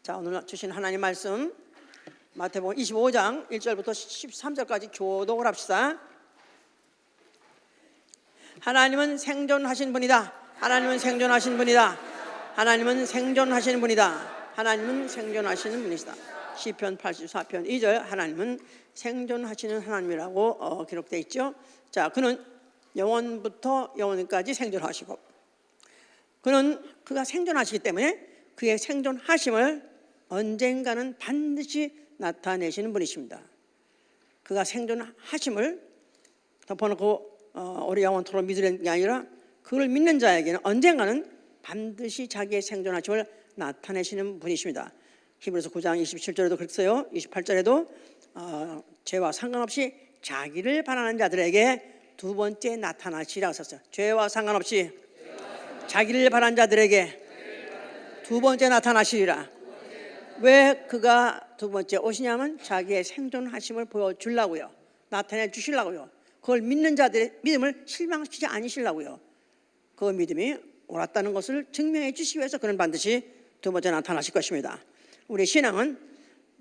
자, 오늘 주신 하나님 말씀 마태복음 25장 1절부터 13절까지 교독을 합시다. 하나님은 생존하신 분이다. 하나님은 생존하신 분이다. 하나님은 생존하시는 분이다. 하나님은 생존하시는 분이시다. 시편 84편 2절 하나님은 생존하시는 하나님이라고 기록되어 있죠. 자, 그는 영원부터 영원까지 생존하시고 그가 생존하시기 때문에 그의 생존하심을 언젠가는 반드시 나타내시는 분이십니다. 그가 생존하심을 덮어놓고 우리 영원토록 믿으려는 게 아니라 그걸 믿는 자에게는 언젠가는 반드시 자기의 생존하심을 나타내시는 분이십니다. 히브리서 9장 27절에도 그렇게 써요. 28절에도 죄와 상관없이 자기를 바라는 자들에게 두 번째 나타나시라고 썼어요. 죄와 상관없이 자기를 바라는 자들에게 두 번째 나타나시리라. 왜 그가 두 번째 오시냐면 자기의 생존하심을 보여주려고요. 나타내 주시려고요. 그걸 믿는 자들의 믿음을 실망시키지 않으시려고요. 그 믿음이 옳았다는 것을 증명해 주시기 위해서 그는 반드시 두 번째 나타나실 것입니다. 우리 신앙은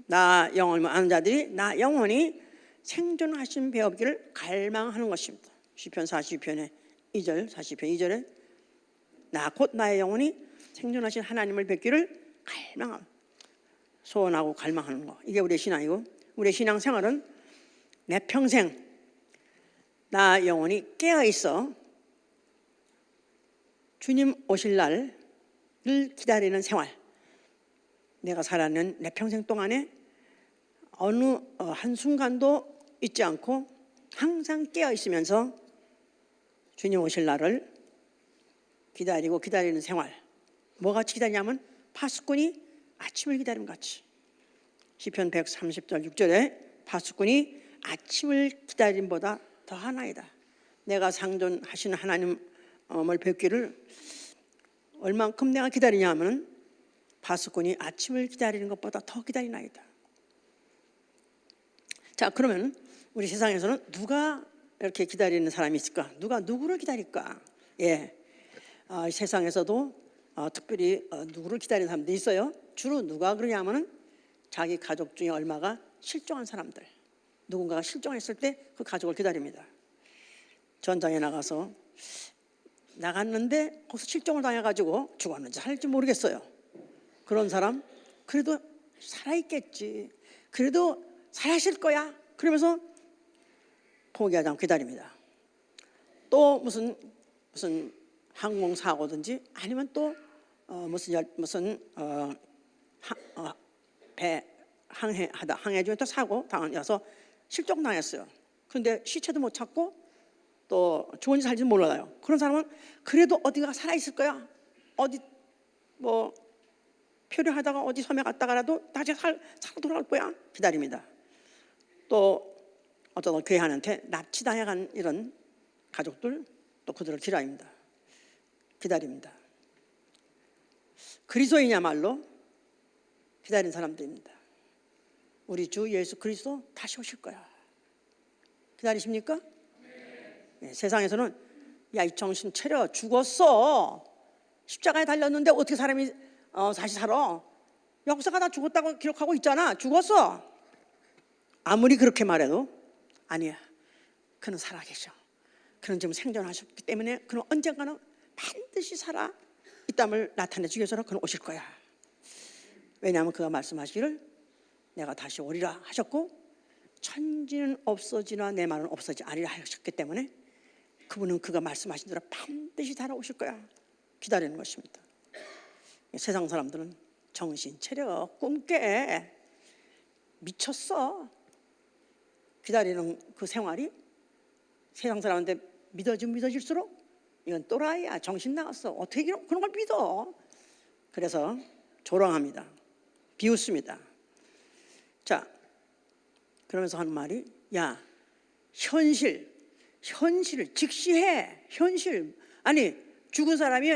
나 영혼을 아는 자들이 나 영혼이 생존하신 배우기를 갈망하는 것입니다. 시편 42편의 2절 40편 2절에 나 곧 나의 영혼이 생존하신 하나님을 뵙기를 갈망하고 소원하고 갈망하는 거, 이게 우리의 신앙이고, 우리의 신앙생활은 내 평생 나 영혼이 깨어있어 주님 오실 날을 기다리는 생활. 내가 살아가는 내 평생 동안에 어느 한순간도 잊지 않고 항상 깨어있으면서 주님 오실 날을 기다리는 생활. 뭐같이 기다리냐면 파수꾼이 아침을 기다림 같이. 시편 130절 6절에 파수꾼이 아침을 기다림보다 더하나이다. 내가 상존하시는 하나님을 뵙기를 얼만큼 내가 기다리냐 하면 파수꾼이 아침을 기다리는 것보다 더 기다리나이다. 자, 그러면 우리 세상에서는 누가 이렇게 기다리는 사람이 있을까? 누가 누구를 기다릴까? 세상에서도 특별히 누구를 기다리는 사람들이 있어요. 주로 누가 그러냐면은 자기 가족 중에 얼마가 실종한 사람들, 누군가가 실종했을 때 그 가족을 기다립니다. 전장에 나갔는데 거기서 실종을 당해가지고 죽었는지 살지 모르겠어요. 그런 사람 그래도 살아있겠지, 그래도 살아있을 거야, 그러면서 포기하지 않고 기다립니다. 또 무슨 항공사고든지 아니면 또 배 항해 중에 또 사고 당해서 실종당했어요. 그런데 시체도 못 찾고 또 좋은지 살지 몰라요. 그런 사람은 그래도 어디가 살아있을 거야, 어디 표류하다가 어디 섬에 갔다가라도 다시 살아 돌아올 거야, 기다립니다. 또 어떤 괴한한테 납치당해간 이런 가족들, 또 그들을 기다립니다. 그리스도이냐말로 기다리는 사람들입니다. 우리 주 예수 그리스도 다시 오실 거야. 기다리십니까? 네, 세상에서는 야, 이 정신 차려, 죽었어, 십자가에 달렸는데 어떻게 사람이 다시 살아? 역사가 다 죽었다고 기록하고 있잖아. 죽었어. 아무리 그렇게 말해도 아니야, 그는 살아계셔. 그는 지금 생존하셨기 때문에 그는 언젠가는 반드시 살아 있담을 나타내주기 위해서 그는 오실 거야. 왜냐하면 그가 말씀하시기를 내가 다시 오리라 하셨고 천지는 없어지나 내 말은 없어지지 아니라 하셨기 때문에 그분은 그가 말씀하신 대로 반드시 살아오실 거야. 기다리는 것입니다. 세상 사람들은 정신 차려, 꿈 깨, 미쳤어. 기다리는 그 생활이 세상 사람한테 믿어질수록 이건 또라이야, 정신 나갔어, 어떻게 그런 걸 믿어. 그래서 조롱합니다, 비웃습니다. 자, 그러면서 하는 말이 야, 현실을 직시해. 현실, 아니 죽은 사람이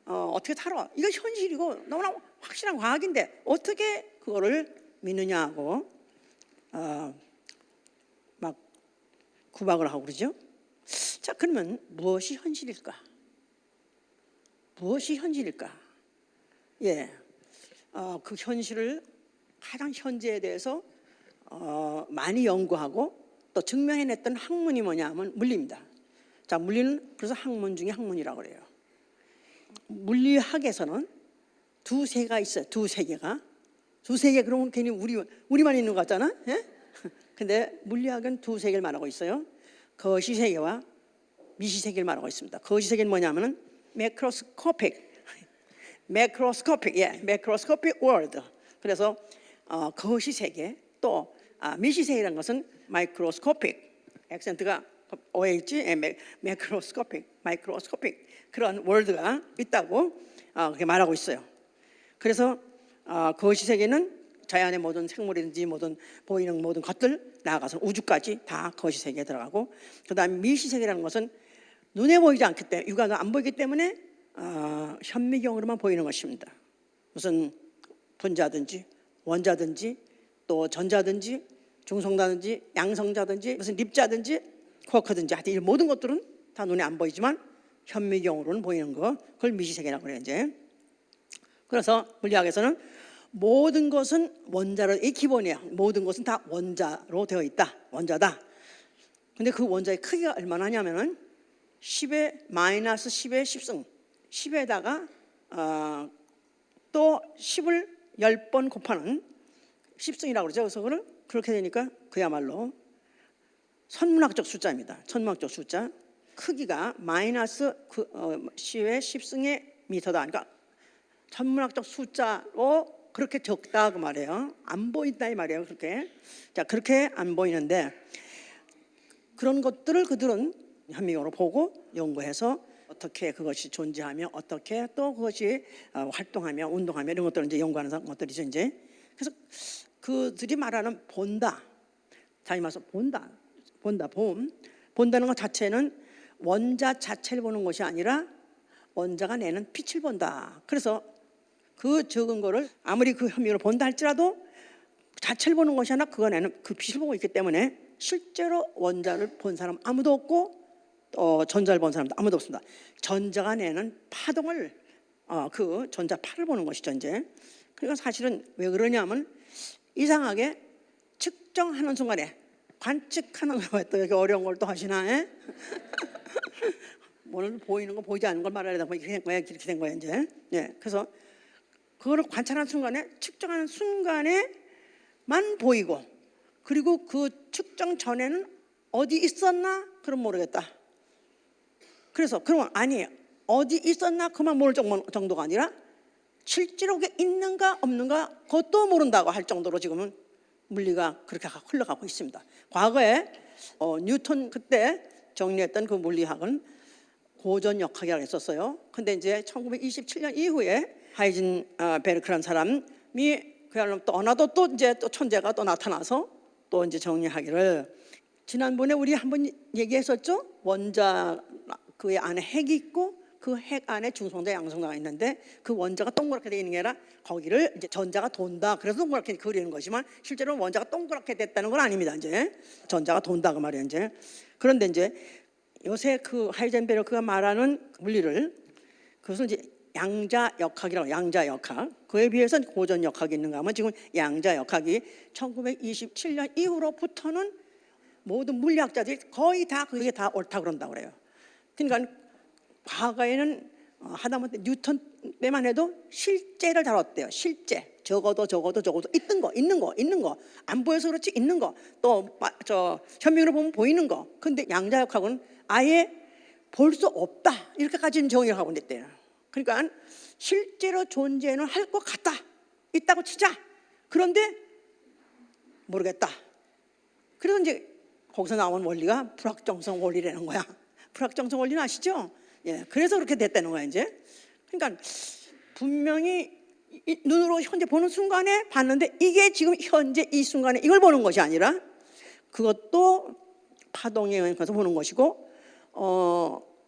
어떻게 살아, 이거 현실이고 너무나 확실한 과학인데 어떻게 그거를 믿느냐고 막 구박을 하고 그러죠. 자, 그러면 무엇이 현실일까? 그 현실을 가장 현재에 대해서 많이 연구하고 또 증명해냈던 학문이 뭐냐면 물리입니다. 자, 물리는 그래서 학문 중에 학문이라고 그래요. 물리학에서는 두 세계가 있어요. 두 세계가. 두 세계 그러면 괜히 우리만 있는 것 같잖아. 예? 근데 물리학은 두 세계를 말하고 있어요. 거시 세계와 미시 세계를 말하고 있습니다. 거시 세계는 뭐냐면은 매크로스코픽 월드. 그래서 거시 세계 또 미시 세계라는 것은 마이크로스코픽 액센트가 오해 있지? 마이크로스코픽 그런 월드가 있다고 그렇게 말하고 있어요. 그래서 거시 세계는 자연의 모든 생물이든지 모든 보이는 모든 것들 나아가서 우주까지 다 거시 세계에 들어가고, 그다음에 미시 세계라는 것은 눈에 보이지 않기 때문에 육안으로 안 보이기 때문에 현미경으로만 보이는 것입니다. 무슨 분자든지 원자든지 또 전자든지 중성자든지 양성자든지 무슨 립자든지 쿼크든지 하여튼 이 모든 것들은 다 눈에 안 보이지만 현미경으로는 보이는 거, 그걸 미시세계라고 그래요. 이제 그래서 물리학에서는 모든 것은 원자로, 이 기본이야. 모든 것은 다 원자로 되어 있다. 원자다. 근데 그 원자의 크기가 얼마나 하냐면은 10의 마이너스 10의 10승 10에다가 또 10을 10번 곱하는 10승이라고 그러죠. 그래서 그걸 그렇게 되니까 그야말로 천문학적 숫자입니다. 천문학적 숫자. 크기가 마이너스 10의 10승의 미터다. 그러니까 천문학적 숫자로 그렇게 적다 그 말이에요. 안 보인다 이 말이에요. 그렇게. 자, 그렇게 안 보이는데 그런 것들을 그들은 현미경으로 보고 연구해서 어떻게 그것이 존재하며 어떻게 또 그것이 활동하며 운동하며 이런 것들을 이제 연구하는 것들이죠. 이제 그래서 그들이 말하는 본다, 다시 말해서 본다는 것 자체는 원자 자체를 보는 것이 아니라 원자가 내는 빛을 본다. 그래서 그 적은 거를 아무리 그 현미경으로 본다 할지라도 자체를 보는 것이 아니라 그거 내는 그 빛을 보고 있기 때문에 실제로 원자를 본 사람 아무도 없고 전자를 본 사람도 아무도 없습니다. 전자가 내는 파동을 그 전자파를 보는 것이죠. 이제 그러니까 사실은 왜 그러냐면 이상하게 측정하는 순간에 관측하는 거 또 여기 어려운 걸 또 하시나? 오늘 보이는 거 보이지 않는 걸 말하려다 보니 이렇게 된 거야 이제. 예, 그래서 그거를 관찰하는 순간에 측정하는 순간에만 보이고 그리고 그 측정 전에는 어디 있었나? 그럼 모르겠다. 그래서 그러면 아니에요. 어디 있었나 그만 모를 정도가 아니라 실제로 그게 있는가 없는가 그것도 모른다고 할 정도로 지금은 물리가 그렇게 흘러가고 있습니다. 과거에 뉴턴 그때 정리했던 그 물리학은 고전역학이라고 했었어요. 근데 이제 1927년 이후에 하이젠베르크라는 사람이 그야말로 또 이제 또 천재가 또 나타나서 또 이제 정리하기를, 지난번에 우리 한번 얘기했었죠. 원자 그 안에 핵이 있고 그 핵 안에 중성자 양성자가 있는데 그 원자가 동그랗게 되어 있는 게 아니라 거기를 이제 전자가 돈다. 그래서 동그랗게 그리는 거지만 실제로는 원자가 동그랗게 됐다는 건 아닙니다. 이제 전자가 돈다 그 말이에요. 이제 그런데 이제 요새 그 하이젠베르크가 말하는 물리를 그것은 이제 양자역학이라고, 양자역학. 그에 비해서는 고전역학이 있는가 하면 지금 양자역학이 1927년 이후로부터는 모든 물리학자들이 거의 다 그게 다 옳다 그런다고 그래요. 그러니까 과거에는 하다못해 뉴턴 때만 해도 실제를 다뤘대요. 실제. 적어도 있는 거 안 보여서 그렇지 있는 거 또 현미경으로 보면 보이는 거. 근데 양자역학은 아예 볼 수 없다 이렇게까지는 정의를 하고 있대요. 그러니까 실제로 존재는 할 것 같다 있다고 치자. 그런데 모르겠다. 그래서 이제 거기서 나온 원리가 불확정성 원리라는 거야. 불확정성 원리는 아시죠? 예, 그래서 그렇게 됐다는 거야 이제. 그러니까 분명히 눈으로 현재 보는 순간에 봤는데 이게 지금 현재 이 순간에 이걸 보는 것이 아니라 그것도 파동에 의해서 보는 것이고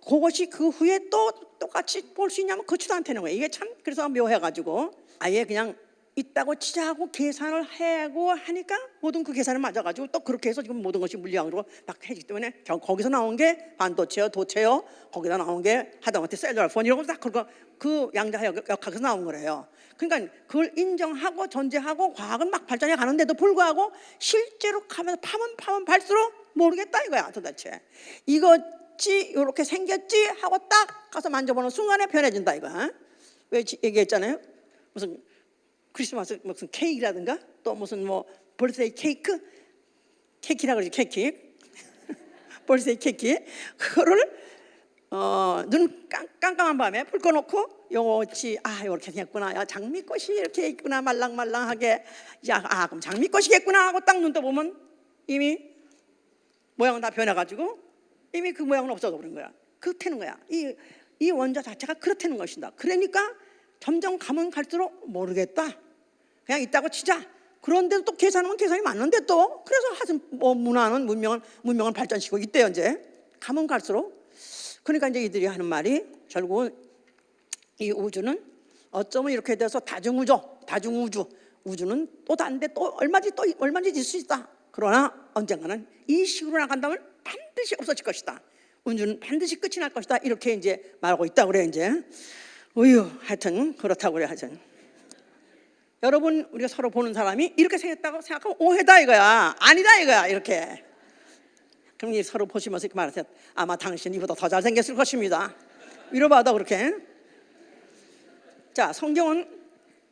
그것이 그 후에 또 똑같이 볼 수 있냐면 그렇지도 않다는 거예요. 이게 참 그래서 묘해가지고 아예 그냥 있다고 치자하고 계산을 하고 하니까 모든 그 계산을 맞아가지고 또 그렇게 해서 지금 모든 것이 물리학으로 막 해지기 때문에 거기서 나온 게 반도체요, 도체요, 거기다 나온 게 하다못해 셀룰라폰 이런 거딱 그 양자역학에서 나온 거래요. 그러니까 그걸 인정하고 전제하고 과학은 막 발전해 가는데도 불구하고 실제로 가면서 파면 팔수록 모르겠다 이거야. 도대체 이거지 이렇게 생겼지 하고 딱 가서 만져보는 순간에 변해진다 이거야. 왜 얘기했잖아요. 무슨 크리스마스 무슨 케이크라든가 또 무슨 뭐 벌스데이 케이크라 그러지. 케이크 벌스데이 케이크 그거를 눈 깜깜한 밤에 불 꺼놓고 요거지 이렇게 생겼구나. 야 장미꽃이 이렇게 있구나. 말랑말랑하게. 그럼 장미꽃이겠구나 하고 딱 눈 떠보면 이미 모양은 다 변해가지고 이미 그 모양은 없어져 버린 거야. 그렇다는 거야. 이 원자 자체가 그렇다는 것이다. 그러니까 점점 가면 갈수록 모르겠다. 그냥 있다고 치자. 그런데도 또 계산하면 계산이 맞는데 또 그래서 하여튼 뭐 문화는 문명을 발전시키고 있대요. 이제 가면 갈수록. 그러니까 이제 이들이 하는 말이 결국은 이 우주는 어쩌면 이렇게 돼서 다중우주 우주는 또 다른데 또 얼마든지 있을 수 있다. 그러나 언젠가는 이 식으로 나간다면 반드시 없어질 것이다. 우주는 반드시 끝이 날 것이다. 이렇게 이제 말하고 있다 그래. 이제 하여튼 그렇다고 그래. 하여튼 여러분 우리가 서로 보는 사람이 이렇게 생겼다고 생각하면 오해다 이거야. 아니다 이거야. 이렇게. 그럼 서로 보시면서 이렇게 말하세요. 아마 당신 이보다 더 잘생겼을 것입니다. 위로받아 그렇게. 자, 성경은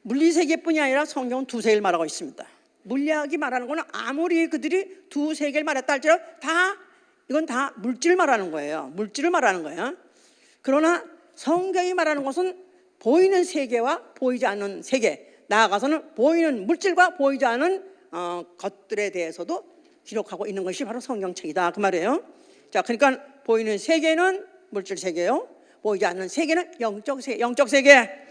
물리세계뿐이 아니라 성경은 두 세계를 말하고 있습니다. 물리학이 말하는 거는 아무리 그들이 두 세계를 말했다 할지라도 이건 다 물질을 말하는 거예요. 물질을 말하는 거예요. 그러나 성경이 말하는 것은 보이는 세계와 보이지 않는 세계, 나아가서는 보이는 물질과 보이지 않는 것들에 대해서도 기록하고 있는 것이 바로 성경책이다 그 말이에요. 자, 그러니까 보이는 세계는 물질 세계요, 보이지 않는 세계는 영적 세계.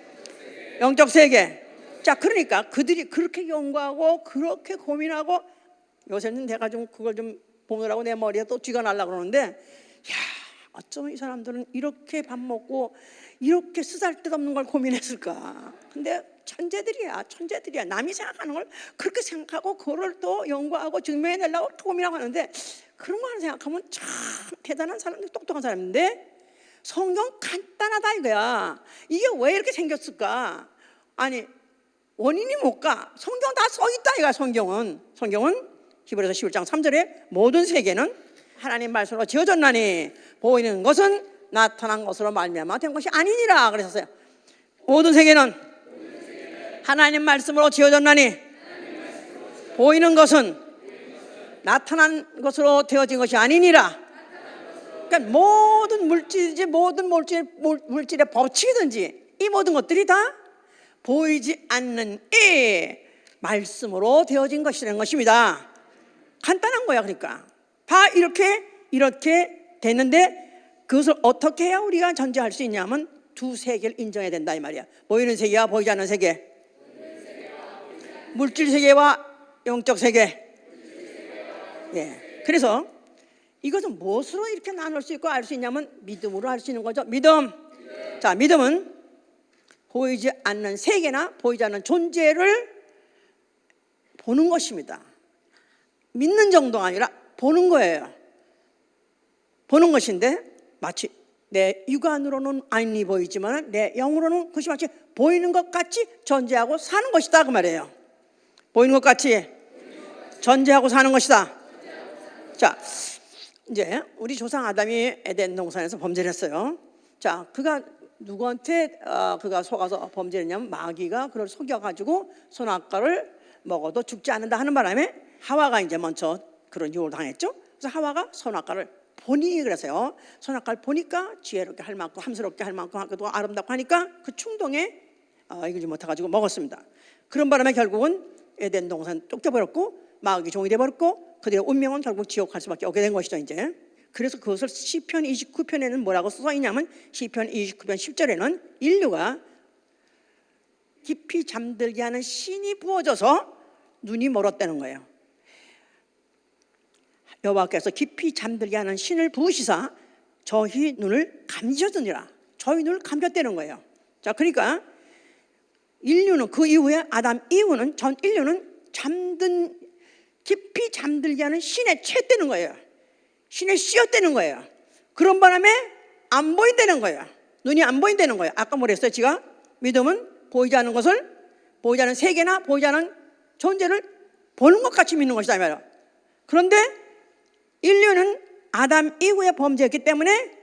자, 그러니까 그들이 그렇게 연구하고 그렇게 고민하고 요새는 내가 좀 그걸 좀 보느라고 내 머리에 또 쥐가 날라 그러는데, 어쩌면 이 사람들은 이렇게 밥 먹고 이렇게 쓰잘데없는 걸 고민했을까. 근데 천재들이야. 남이 생각하는 걸 그렇게 생각하고 그걸 또 연구하고 증명해내려고 고민하고 하는데, 그런 거 하나 생각하면 참 대단한 사람들, 똑똑한 사람인데 성경 간단하다 이거야. 이게 왜 이렇게 생겼을까? 아니 원인이 뭘까? 성경 다 써있다 이거야. 성경은 히브리서 11장 3절에 모든 세계는 하나님 말씀으로 지어졌나니 보이는 것은 나타난 것으로 말미암아 된 것이 아니니라 그랬었어요. 모든 세계는 하나님 말씀으로 지어졌나니 보이는 것은 나타난 것으로 되어진 것이 아니니라. 그러니까 모든 물질이지 물질의 법칙이든지 이 모든 것들이 다 보이지 않는 이 말씀으로 되어진 것이라는 것입니다. 간단한 거야. 그러니까 다 이렇게 됐는데 그것을 어떻게 해야 우리가 전제할 수 있냐면 두 세계를 인정해야 된다 이 말이야. 보이는 세계와 보이지 않는 세계, 물질 세계와 영적 세계. 그래서 이것은 무엇으로 이렇게 나눌 수 있고 알 수 있냐면 믿음으로 알 수 있는 거죠. 믿음. 자, 믿음은 보이지 않는 세계나 보이지 않는 존재를 보는 것입니다. 믿는 정도가 아니라 보는 거예요. 보는 것인데 마치 내 육안으로는 아니 보이지만 내 영으로는 그것이 마치 보이는 것 같이 전제하고 사는 것이다 그 말이에요. 보이는 것 같이 전제하고 사는 것이다. 자, 이제 우리 조상 아담이 에덴 동산에서 범죄를 했어요. 자, 그가 누구한테 그가 속아서 범죄를 했냐면 마귀가 그를 속여가지고 선악과를 먹어도 죽지 않는다 하는 바람에 하와가 이제 먼저 그런 유혹을 당했죠. 그래서 하와가 선악과를 보니 그래서요. 선악과를 보니까 지혜롭게 할 만큼 함스럽게 할 만큼 또 아름답고 하니까 그 충동에 이기지 못해가지고 먹었습니다. 그런 바람에 결국은 에덴 동산 쫓겨버렸고 마귀 종이 되어버렸고 그들의 운명은 결국 지옥 갈 수밖에 없게 된 것이죠. 이제 그래서 그것을 시편 29편에는 뭐라고 써 있냐면 시편 29편 10절에는 인류가 깊이 잠들게 하는 신이 부어져서 눈이 멀었다는 거예요. 여호와께서 깊이 잠들게 하는 신을 부으시사 저희 눈을 감으셨느니라. 저희 눈을 감겼다는 거예요. 자, 그러니까 인류는 그 이후에 아담 이후는 전 인류는 깊이 잠들게 하는 신에 채되는 거예요. 신에 씌었다는 거예요. 그런 바람에 안 보인다는 거예요. 눈이 안 보인다는 거예요. 아까 뭐랬어요? 제가 믿음은 보이지 않는 것을, 보이지 않는 세계나 보이지 않는 존재를 보는 것 같이 믿는 것이다 이 말이에요. 그런데 인류는 아담 이후에 범죄했기 때문에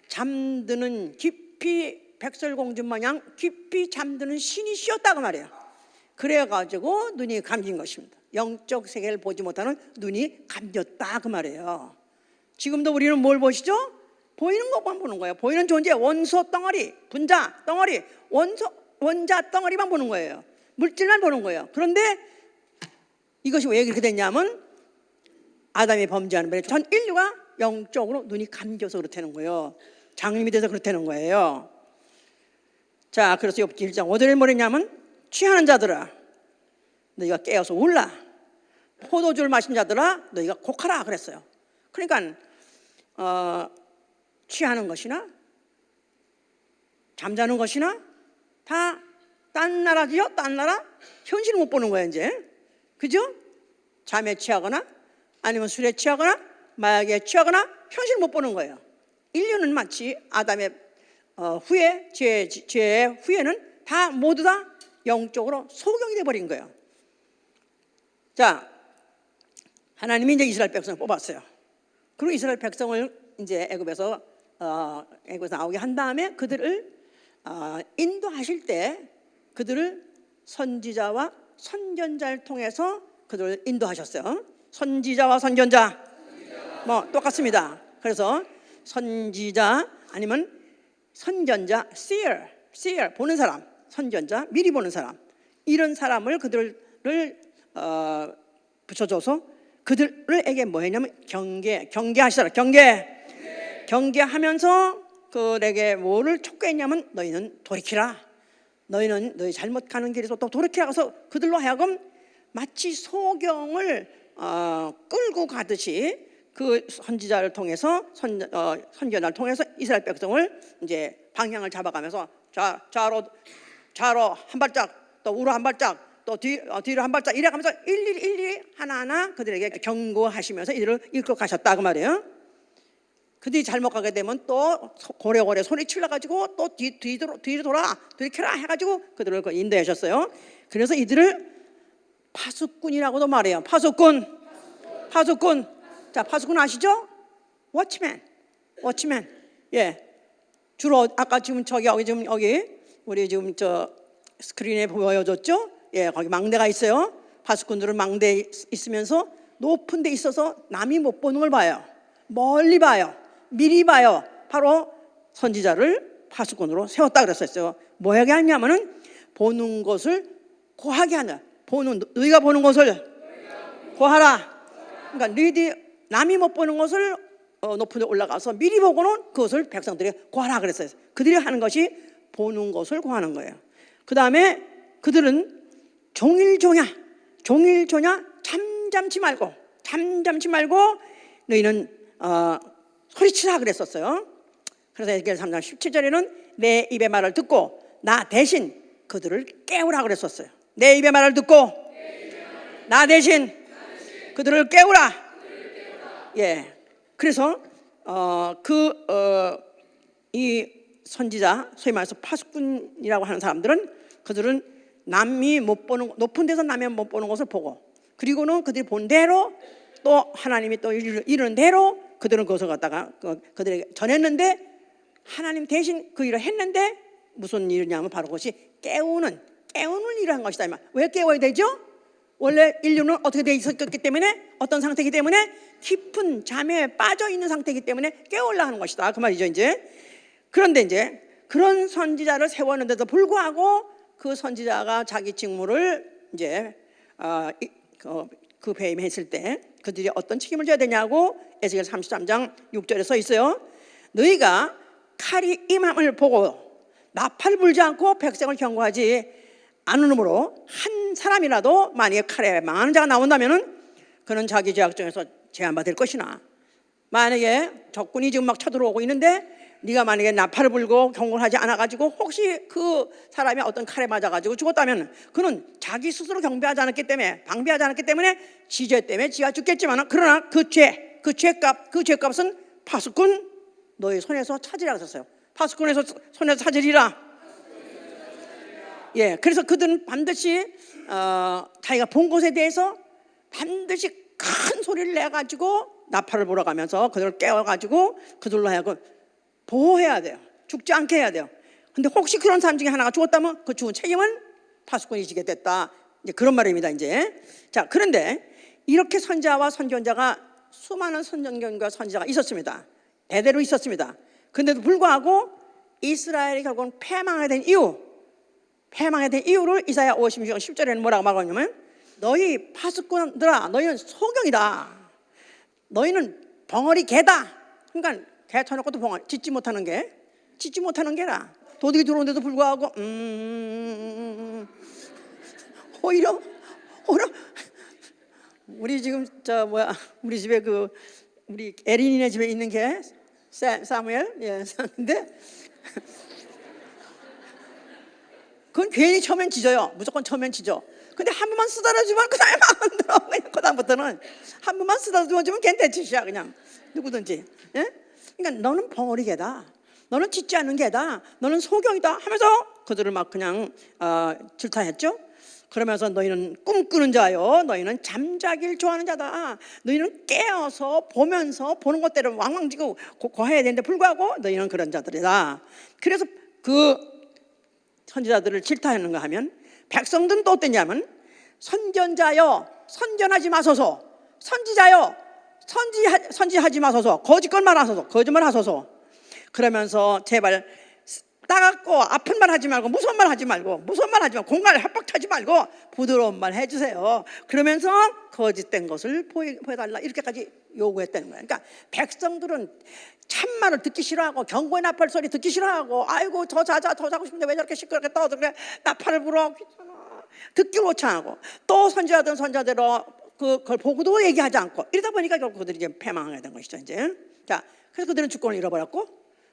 잠드는 깊이 백설공주 마냥 깊이 잠드는 신이 씌었다고 말이에요. 그래가지고 눈이 감긴 것입니다. 영적 세계를 보지 못하는 눈이 감겼다 그 말이에요. 지금도 우리는 뭘 보시죠? 보이는 것만 보는 거예요. 보이는 존재, 원소 덩어리, 분자 덩어리, 원자 덩어리만 보는 거예요. 물질만 보는 거예요. 그런데 이것이 왜 그렇게 됐냐면 아담이 범죄하는 바에 전 인류가 영적으로 눈이 감겨서 그렇다는 거예요. 장님이 돼서 그렇다는 거예요. 자, 그래서 욥기 1장 5절에 뭐랬냐면 취하는 자들아 너희가 깨어서 울라, 포도주를 마신 자들아 너희가 곡하라 그랬어요. 그러니까 취하는 것이나 잠자는 것이나 다 딴 나라지요. 딴 나라 현실을 못 보는 거예요 이제. 그죠? 잠에 취하거나 아니면 술에 취하거나 마약에 취하거나 현실을 못 보는 거예요. 인류는 마치 아담의 후에 죄의 후에는 다 모두 다 영적으로 소경이 돼버린 거예요. 자, 하나님이 이제 이스라엘 백성을 뽑았어요. 그리고 이스라엘 백성을 이제 애굽에서 나오게 한 다음에 그들을 인도하실 때 그들을 선지자와 선견자를 통해서 그들을 인도하셨어요. 선지자와 선견자 뭐 똑같습니다. 그래서 선지자 아니면 선견자, seer 보는 사람, 선견자 미리 보는 사람, 이런 사람을 그들을 붙여줘서 그들에게 뭐 했냐면 경계하시더라. 경계하면서 그에게 뭐를 촉구했냐면 너희는 돌이키라. 너희는 너희 잘못 가는 길에서 또 돌이키라. 해서 그들로 하여금 마치 소경을 끌고 가듯이 그 선지자를 통해서 선견자를 통해서 이스라엘 백성을 이제 방향을 잡아가면서 좌로 한 발짝, 또 우로 한 발짝, 또 뒤로 한 발짝 이래가면서 일일이 하나하나 그들에게 경고하시면서 이들을 이끌고 가셨다 그 말이에요. 그들이 잘못 가게 되면 또 고래고래 소리 칠러가지고 또 뒤로 돌이켜라 해가지고 그들을 인도하셨어요. 그래서 이들을 파수꾼이라고도 말해요. 파수꾼. 자, 파수꾼 아시죠? 워치맨. 예. 주로 아까 지금 여기 우리 지금 저 스크린에 보여줬죠? 예, 거기 망대가 있어요. 파수꾼들은 망대에 있으면서 높은 데 있어서 남이 못 보는 걸 봐요. 멀리 봐요. 미리 봐요. 바로 선지자를 파수꾼으로 세웠다 그랬었어요. 뭐하게 하냐면은 보는 것을 고하게 하냐. 너희가 보는 것을 고하라. 그러니까 너희들이 남이 못 보는 것을 높은 데 올라가서 미리 보고는 그것을 백성들에게 고하라 그랬어요. 그들이 하는 것이 보는 것을 고하는 거예요. 그 다음에 그들은 종일조냐 잠잠치 말고 너희는 소리치라 그랬었어요. 그래서 에스겔 3장 17절에는 내 입의 말을 듣고 나 대신 그들을 깨우라 그랬었어요. 내 입의 말을 듣고 나 대신 그들을 깨우라. 예. 그래서 이 선지자, 소위 말해서 파수꾼이라고 하는 사람들은 그들은 남이 못 보는, 높은 데서 남이 못 보는 것을 보고, 그리고는 그들이 본 대로 또 하나님이 또 이르는 대로 그들은 그것을 갖다가 그들에게 전했는데, 하나님 대신 그 일을 했는데 무슨 일이냐면 바로 그것이 깨우는 일을 한 것이다. 왜 깨워야 되죠? 원래 인류는 어떻게 돼 있었기 때문에, 어떤 상태이기 때문에, 깊은 잠에 빠져 있는 상태이기 때문에 깨우려 하는 것이다 그 말이죠. 이제 그런데 이제 그런 선지자를 세웠는데도 불구하고 그 선지자가 자기 직무를 이제 그 배임했을 때 그들이 어떤 책임을 져야 되냐고 에스겔 33장 6절에 써 있어요. 너희가 칼이 임함을 보고 나팔을 불지 않고 백성을 경고하지 않으므로 한 사람이라도 만약에 칼에 망하는 자가 나온다면은 그는 자기 죄악 중에서 제한받을 것이나, 만약에 적군이 지금 막 쳐들어오고 있는데 네가 만약에 나팔을 불고 경고를 하지 않아가지고 혹시 그 사람이 어떤 칼에 맞아가지고 죽었다면 그는 자기 스스로 경배하지 않았기 때문에, 방비하지 않았기 때문에 지죄 때문에 지가 죽겠지만, 그러나 그 죄값은 파수꾼 너희 손에서 찾으리라 그랬어요. 파수꾼에서 손에서 찾으리라. 예, 그래서 그들은 반드시 자기가 본 것에 대해서 반드시 큰 소리를 내가지고 나팔을 불어 가면서 그들을 깨워가지고 그들로 하여금 보호해야 돼요. 죽지 않게 해야 돼요. 근데 혹시 그런 사람 중에 하나가 죽었다면 그 죽은 책임은 파수꾼이 지게 됐다. 이제 그런 말입니다. 이제 자, 그런데 이렇게 선지자와 선지자가 수많은 선지자와 선지자가 있었습니다. 대대로 있었습니다. 그런데도 불구하고 이스라엘이 결국은 패망하게 된 이유를 이사야 56장 10절에는 뭐라고 말하냐면, 너희 파수꾼들아, 너희는 소경이다. 너희는 벙어리 개다. 그러니까 개 쳐놓고도 벙어리 짖지 못하는 개라. 도둑이 들어오는데도 불구하고 오히려 우리 지금 우리 집에 우리 에린이네 집에 있는 개 사무엘, 예, 근데 그건 괜히 처음엔 짖어요. 무조건 처음엔 짖어. 근데 한 번만 쓰다듬으면 그 다음에 막 안 들어. 그냥 그다음부터는 한 번만 쓰다듬으면 걔는 대치시야, 그냥 누구든지. 예? 그러니까 너는 벙어리 개다. 너는 짖지 않는 개다. 너는 소경이다 하면서 그들을 막 그냥 질타했죠. 그러면서 너희는 꿈꾸는 자요, 너희는 잠자길 좋아하는 자다. 너희는 깨어서 보면서 보는 것대로 왕왕지고 고해야 되는데 불구하고 너희는 그런 자들이다. 그래서 그 선지자들을 질타하는가 하면, 백성들은 또 어땠냐면, 선전자여 선전하지 마소서, 선지자여 선지하지 마소서, 거짓말 하소서. 그러면서 제발 따갑고 아픈 말 하지 말고 무서운 말 하지 말고 공갈 협박하지 말고 부드러운 말 해주세요. 그러면서 거짓된 것을 보여달라, 이렇게까지 요구했다는 거예요. 그러니까 백성들은 참말을 듣기 싫어하고 경고의 나팔 소리 듣기 싫어하고, 아이고 더 자고 싶은데 왜 저렇게 시끄럽게 떠들게 나팔을 불어, 귀찮아, 듣기 못하고, 또 선지자대로 그걸 보고도 얘기하지 않고, 이러다 보니까 결국 그들이 이제 패망하게 된 것이죠. 이제 자, 그래서 그들은 주권을 잃어버렸고,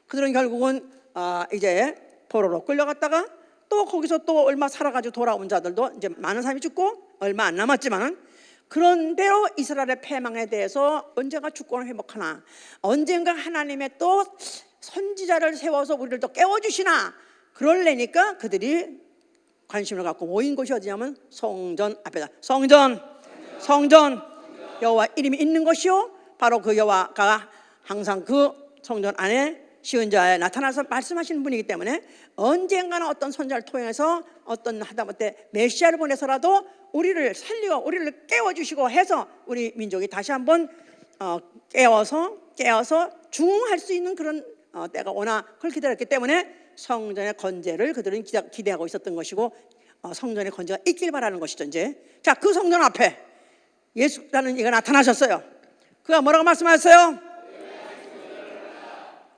그들은 결국은 이제 포로로 끌려갔다가 또 거기서 또 얼마 살아가지고 돌아온 자들도 이제 많은 사람이 죽고 얼마 안 남았지만은, 그런대로 이스라엘의 패망에 대해서 언젠가 주권을 회복하나, 언젠가 하나님의 또 선지자를 세워서 우리를 또 깨워주시나, 그럴래니까 그들이 관심을 갖고 모인 곳이 어디냐면 성전 앞에다. 성전 여호와 이름이 있는 것이요, 바로 그 여호와가 항상 그 성전 안에 쉬운 자에 나타나서 말씀하시는 분이기 때문에, 언젠가는 어떤 선지자를 통해서 어떤 하다못해 메시아를 보내서라도 우리를 살리고 우리를 깨워주시고 해서 우리 민족이 다시 한번 깨어서 중흥할 수 있는 그런 때가 오나, 그걸 기다렸기 때문에 성전의 건재를 그들은 기대하고 있었던 것이고, 성전의 건재가 있길 바라는 것이죠. 이제 자, 그 성전 앞에 예수라는 이가 나타나셨어요. 그가 뭐라고 말씀하셨어요?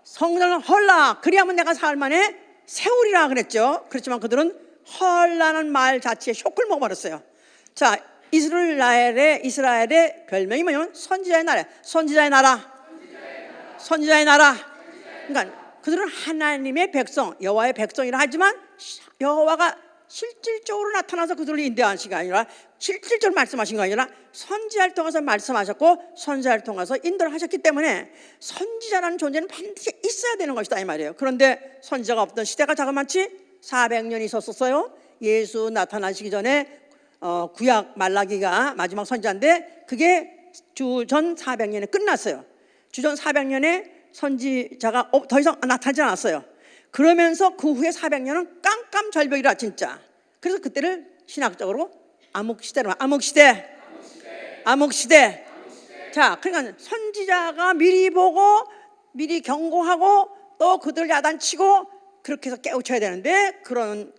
성전을 헐라, 그리하면 내가 사흘 만에 세우리라 그랬죠. 그렇지만 그들은 헐라는 말 자체에 쇼크를 먹어버렸어요. 자, 이스라엘의 별명이 뭐냐면 선지자의 나라. 그러니까 그들은 하나님의 백성, 여호와의 백성이라 하지만, 여호와가 실질적으로 나타나서 그들을 인도하신 게 아니라, 실질적으로 말씀하신 거 아니라 선지자를 통해서 말씀하셨고 선지자를 통해서 인도를 하셨기 때문에 선지자라는 존재는 반드시 있어야 되는 것이다, 이 말이에요. 그런데 선지자가 없던 시대가 자그마치 400년이 있었어요. 예수 나타나시기 전에 구약 말라기가 마지막 선지자인데, 그게 주전 400년에 끝났어요. 주전 400년에 선지자가 더 이상 나타나지 않았어요. 그러면서 그 후에 400년은 깜깜절벽이라, 진짜. 그래서 그때를 신학적으로 암흑시대. 자, 그러니까 선지자가 미리 보고 미리 경고하고 또 그들 야단치고 그렇게 해서 깨우쳐야 되는데, 그런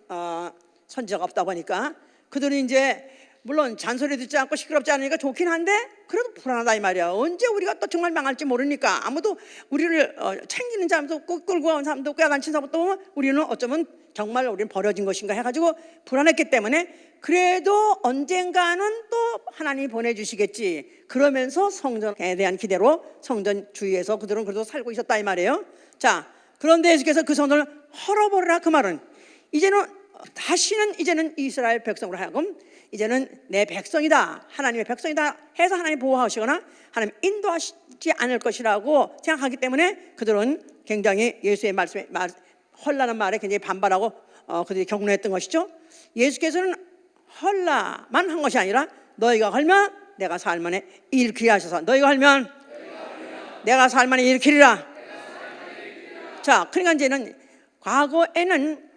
선지자가 없다 보니까 그들은 이제 물론 잔소리 듣지 않고 시끄럽지 않으니까 좋긴 한데, 그래도 불안하다, 이 말이야. 언제 우리가 또 정말 망할지 모르니까 아무도 우리를 챙기는 사람도 없고 끌고 온 사람도 없고 야단친 사람도 없고, 우리는 어쩌면 정말 우리는 버려진 것인가 해가지고 불안했기 때문에, 그래도 언젠가는 또 하나님이 보내주시겠지 그러면서 성전에 대한 기대로 성전 주위에서 그들은 그래도 살고 있었다, 이 말이에요. 자, 그런데 예수께서 그 선을 헐어버리라. 그 말은 다시는 이스라엘 백성으로 하여금 이제는 내 백성이다, 하나님의 백성이다 해서 하나님 보호하시거나 하나님 인도하시지 않을 것이라고 생각하기 때문에 그들은 굉장히 예수의 말씀에 헐라는 말에 굉장히 반발하고 그들이 경로했던 것이죠. 예수께서는 헐라만 한 것이 아니라 너희가 헐면 내가 사흘 만에 일으키리 하셔서 너희가 헐면 내가 사흘 만에 일으키리라. 자, 그러니까 이제는 과거에는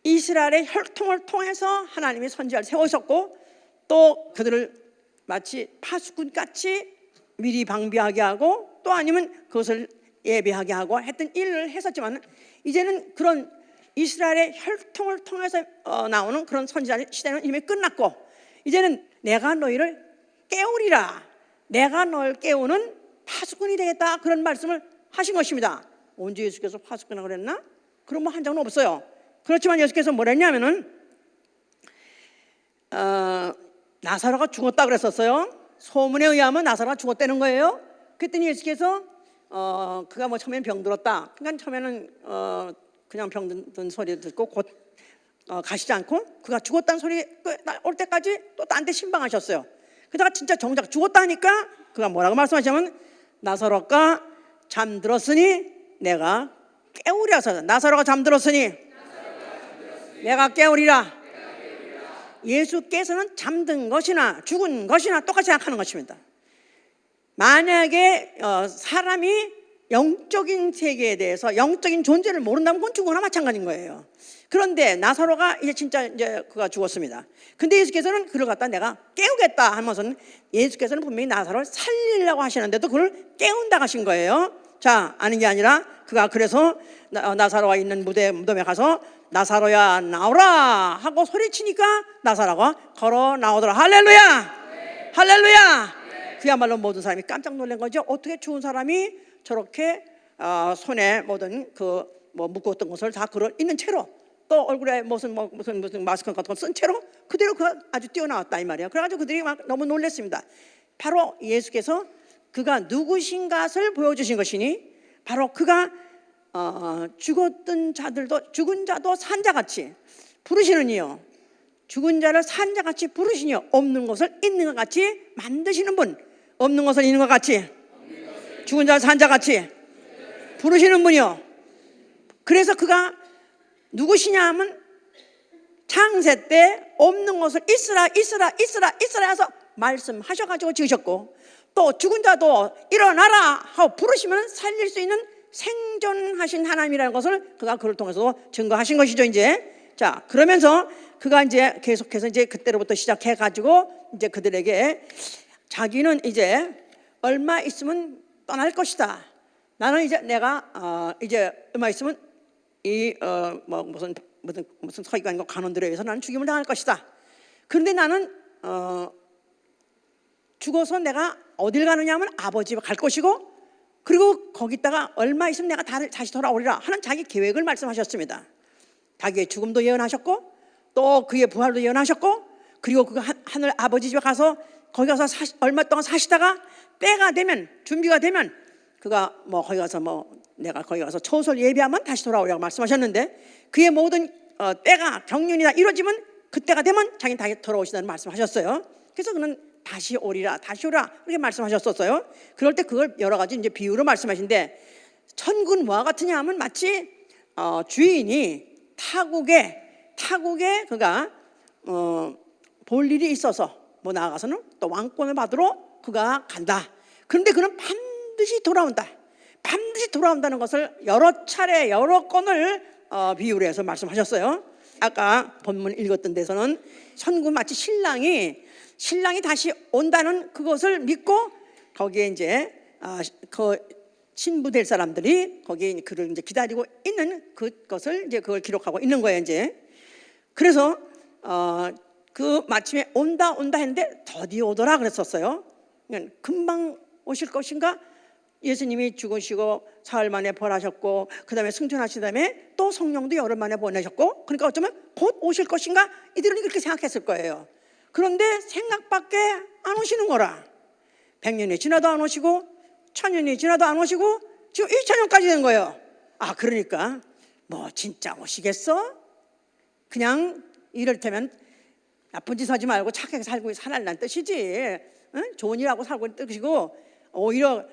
이스라엘의 혈통을 통해서 하나님이 선지자를 세우셨고 또 그들을 마치 파수꾼같이 미리 방비하게 하고 또 아니면 그것을 예배하게 하고 했던 일을 했었지만 이제는 그런 이스라엘의 혈통을 통해서 나오는 그런 선지자 시대는 이미 끝났고 이제는 내가 너희를 깨우리라, 내가 너를 깨우는 파수꾼이 되겠다, 그런 말씀을 하신 것입니다. 언제 예수께서 파수꾼이라고 그랬나? 그런 뭐 한 적은 없어요. 그렇지만 예수께서 뭐라 했냐면은 나사로가 죽었다 그랬었어요. 소문에 의하면 나사로가 죽었다는 거예요. 그랬더니 예수께서 그가 뭐 처음에는 병들었다, 그러니까 처음에는 그냥 병든 소리 듣고 곧 가시지 않고 그가 죽었다는 소리 올 때까지 또 딴 데 신방하셨어요. 그러다가 진짜 정작 죽었다 하니까 그가 뭐라고 말씀하시냐면 나사로가 잠들었으니 내가 깨우리라. 나사로가 잠들었으니 내가 깨우리라. 예수께서는 잠든 것이나 죽은 것이나 똑같이 생각하는 것입니다. 만약에 사람이 영적인 세계에 대해서 영적인 존재를 모른다면 그건 죽거나 마찬가지인 거예요. 그런데 나사로가 진짜 그가 죽었습니다. 근데 예수께서는 그를 갖다 내가 깨우겠다 하면서는 예수께서는 분명히 나사로를 살리려고 하시는데도 그를 깨운다 하신 거예요. 자, 아는 게 아니라 그가 그래서 나사로가 있는 무덤에 가서 나사로야 나오라 하고 소리치니까 나사로가 걸어 나오더라. 할렐루야, 네. 할렐루야. 네. 그야말로 모든 사람이 깜짝 놀란 거죠. 어떻게 죽은 사람이 저렇게 손에 모든 뭐 묶었던 것을 다 걸어 있는 채로 또 얼굴에 무슨 마스크 같은 거 쓴 채로 그대로 그 아주 뛰어나왔다 이 말이에요. 그래가지고 그들이 막 너무 놀랐습니다. 바로 예수께서 그가 누구신 것을 보여주신 것이니 바로 그가 죽은 자도 산자같이 부르시는 이요, 죽은 자를 산자같이 부르시니요, 없는 것을 있는 것 같이 만드시는 분, 없는 것을 있는 것 같이 죽은 자를 산자같이 부르시는 분이요. 그래서 그가 누구시냐 하면 창세 때 없는 것을 있으라 해서 말씀하셔가지고 지으셨고 또 죽은 자도 일어나라 하고 부르시면 살릴 수 있는 생존하신 하나님이라는 것을 그가 그를 통해서 증거하신 것이죠. 자, 그러면서 그가 계속해서 그때로부터 시작해가지고 그들에게 자기는 얼마 있으면 떠날 것이다. 나는 내가 얼마 있으면 무슨 서기관과 간원들에 의해서 나는 죽임을 당할 것이다. 그런데 나는 죽어서 내가 어딜 가느냐 하면 아버지 집에 갈 것이고 그리고 거기다가 얼마 있으면 내가 다시 돌아오리라 하는 자기 계획을 말씀하셨습니다. 자기의 죽음도 예언하셨고 또 그의 부활도 예언하셨고 그리고 그가 하늘 아버지 집에 가서 거기 가서 얼마 동안 사시다가 때가 되면 준비가 되면 그가 거기 가서 내가 거기 가서 초설 예배하면 다시 돌아오라고 말씀하셨는데 그의 모든 때가 경륜이 다 이루어지면 그때가 되면 자기는 다시 돌아오시다는 말씀하셨어요. 그래서 그는 다시 오리라 그렇게 말씀하셨었어요. 그럴 때 그걸 여러 가지 비유로 말씀하신데 천국은 뭐와 같으냐 하면 마치 주인이 타국에 그가 볼 일이 있어서 나아가서는 또 왕권을 받으러 그가 간다. 그런데 그는 반드시 돌아온다는 것을 여러 차례 여러 건을 비유로 해서 말씀하셨어요. 아까 본문 읽었던 데서는 천국 마치 신랑이 다시 온다는 그것을 믿고 거기에 그 신부 될 사람들이 거기에 그를 기다리고 있는 그것을 그걸 기록하고 있는 거예요. 그래서 그 마침에 온다 했는데 더디 오더라 그랬었어요. 금방 오실 것인가? 예수님이 죽으시고 사흘 만에 부활하셨고 그 다음에 승천하신 다음에 또 성령도 열흘 만에 보내셨고 그러니까 어쩌면 곧 오실 것인가? 이들은 그렇게 생각했을 거예요. 그런데 생각밖에 안 오시는 거라. 100년이 지나도 안 오시고 1000년이 지나도 안 오시고 지금 2000년까지 된 거예요. 아, 그러니까 뭐 진짜 오시겠어? 그냥 이럴테면 나쁜 짓 하지 말고 착하게 살고 살라는 뜻이지. 응? 좋은 일하고 살고 있는 뜻이고, 오히려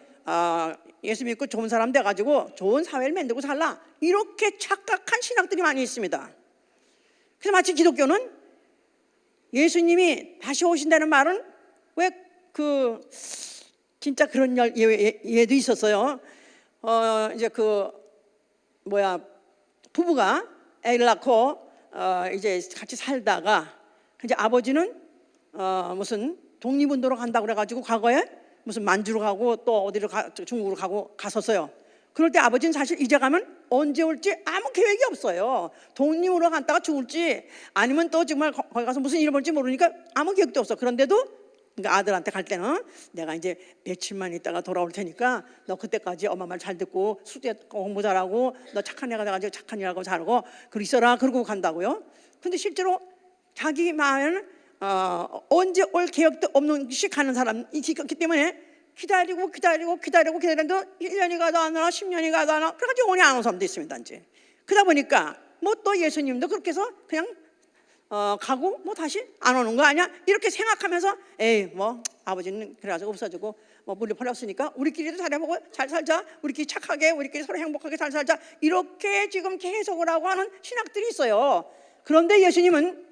예수 믿고 좋은 사람 돼가지고 좋은 사회를 만들고 살라, 이렇게 착각한 신학들이 많이 있습니다. 그래서 마치 기독교는 예수님이 다시 오신다는 말은 왜 진짜 그런 예도 있었어요. 이제 부부가 애를 낳고 이제 같이 살다가 이제 아버지는 무슨 독립운동으로 간다고 그래가지고 과거에 무슨 만주로 가고 또 어디로 중국으로 가고 갔었어요. 그럴 때 아버지는 사실 이제 가면 언제 올지 아무 계획이 없어요. 독립으로 갔다가 죽을지 아니면 또 정말 거기 가서 무슨 일을 볼지 모르니까 아무 계획도 없어. 그런데도 그러니까 아들한테 갈 때는 내가 이제 며칠만 있다가 돌아올 테니까 너 그때까지 엄마 말 잘 듣고 수제 공부 잘하고 너 착한 애가 돼가지고 착한 일하고 잘하고 그러고 있어라, 그러고 간다고요. 근데 실제로 자기 마음에는 언제 올 계획도 없는 듯이 가는 사람이 있기 때문에 기다리고 기다리는데 1년이 가도 안 와, 10년이 가도 안 와, 그래가지고 영원히 안 오는 사람도 있습니다. 이제 그러다 보니까 뭐 또 예수님도 그렇게 해서 그냥 가고 뭐 다시 안 오는 거 아니야? 이렇게 생각하면서 에이 뭐 아버지는 그래가지고 없어지고 뭐 물리 팔렸으니까 우리끼리도 잘해보고 잘 살자, 우리끼리 착하게, 우리끼리 서로 행복하게 잘 살자, 이렇게 지금 계속을 하고 하는 신학들이 있어요. 그런데 예수님은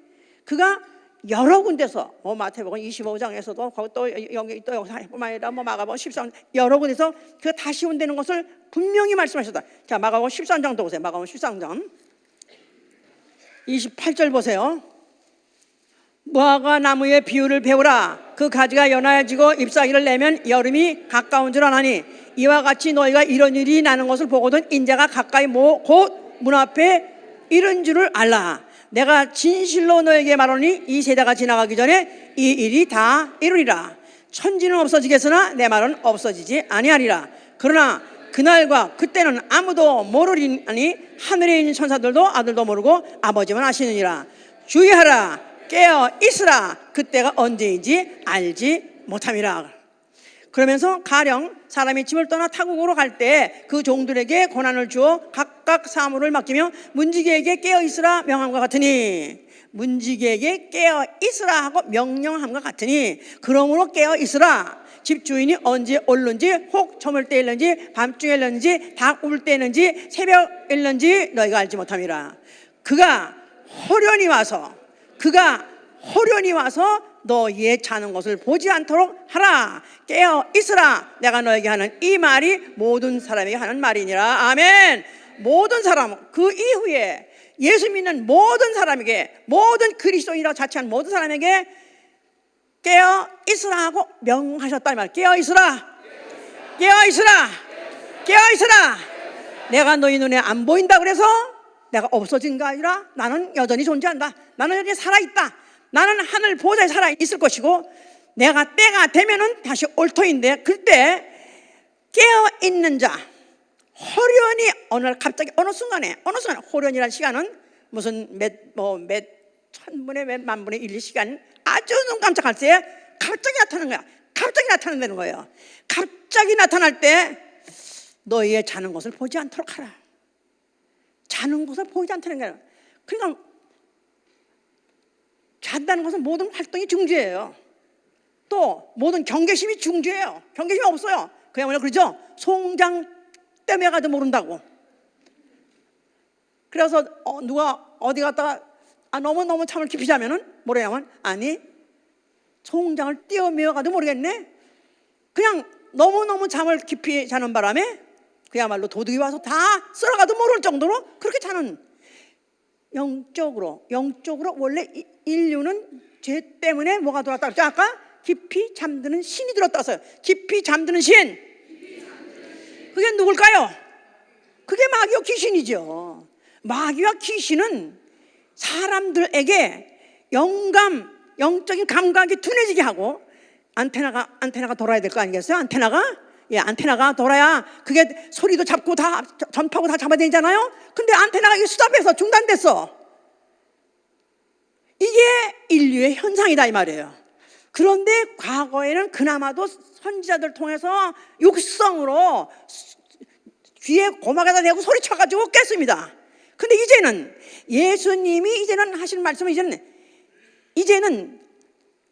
그가 여러 군데서 마태복음 25장에서도 또 여기 뿐만 아니라 마가복음 13장 여러 군데서 그가 다시 온다는 것을 분명히 말씀하셨다. 자, 마가복음 13장도 보세요. 마가복음 13장 28절 보세요. 무화과 나무의 비유를 배우라. 그 가지가 연하여지고 잎사귀를 내면 여름이 가까운 줄 아나니 이와 같이 너희가 이런 일이 나는 것을 보거든 인자가 가까이 곧 문 앞에 이른 줄을 알라. 내가 진실로 너에게 말하노니 이 세대가 지나가기 전에 이 일이 다 이루리라. 천지는 없어지겠으나 내 말은 없어지지 아니하리라. 그러나 그날과 그때는 아무도 모르리니 하늘에 있는 천사들도 아들도 모르고 아버지만 아시느니라. 주의하라, 깨어 있으라. 그때가 언제인지 알지 못함이라. 그러면서 가령 사람이 집을 떠나 타국으로 갈 때 그 종들에게 고난을 주어 각각 사물을 맡기며 문지기에게 깨어 있으라 명함과 같으니, 문지기에게 깨어 있으라 하고 명령함과 같으니, 그러므로 깨어 있으라. 집주인이 언제 올는지, 혹 저물 때 일는지, 밤중에 일는지, 닭 울 때 일는지, 새벽 일는지 너희가 알지 못함이라. 그가 호련히 와서 너희의 자는 것을 보지 않도록 하라. 깨어 있으라. 내가 너에게 하는 이 말이 모든 사람에게 하는 말이니라. 아멘. 모든 사람, 그 이후에 예수 믿는 모든 사람에게, 모든 그리스도인이라고 자칭한 모든 사람에게 깨어 있으라 하고 명하셨다 이 말. 깨어 있으라. 내가 너희 눈에 안 보인다 그래서 내가 없어진 게 아니라 나는 여전히 존재한다. 나는 여전히 살아있다. 나는 하늘 보좌에 살아있을 것이고 내가 때가 되면은 다시 올 터인데, 그때 깨어있는 자, 호련히 갑자기 어느 순간에 호련이라는 시간은 무슨 몇 천분의 몇 만분의 1, 2시간 아주 눈 깜짝할 때 갑자기 나타나는 거야. 갑자기 나타난다는 거예요. 갑자기 나타날 때 너희의 자는 것을 보지 않도록 하라. 자는 것을 보지 않다는 거예요. 그러니까 잔다는 것은 모든 활동이 중지예요. 또 모든 경계심이 중지예요. 경계심이 없어요. 그야말로 그러죠. 송장 땜에 가도 모른다고. 그래서 누가 어디 갔다가 너무 잠을 깊이 자면은 뭐래냐면, 아니 송장을 띄어매어 가도 모르겠네. 그냥 너무 잠을 깊이 자는 바람에 그야말로 도둑이 와서 다 쓸어가도 모를 정도로 그렇게 자는, 영적으로 원래 인류는 죄 때문에 뭐가 들어왔다 그랬죠? 아까 깊이 잠드는 신이 들었다고요. 깊이 잠드는 신. 그게 누굴까요? 그게 마귀와 귀신이죠. 마귀와 귀신은 사람들에게 영적인 감각이 둔해지게 하고, 안테나가 돌아야 될 거 아니겠어요? 안테나가 돌아야 그게 소리도 잡고 다 전파고 다 잡아야 되잖아요. 근데 안테나가 수답해서 중단됐어. 이게 인류의 현상이다 이 말이에요. 그런데 과거에는 그나마도 선지자들 통해서 육성으로 귀에 고막에다 대고 소리쳐가지고 깼습니다. 근데 이제는 예수님이 이제는 하신 말씀은 이제는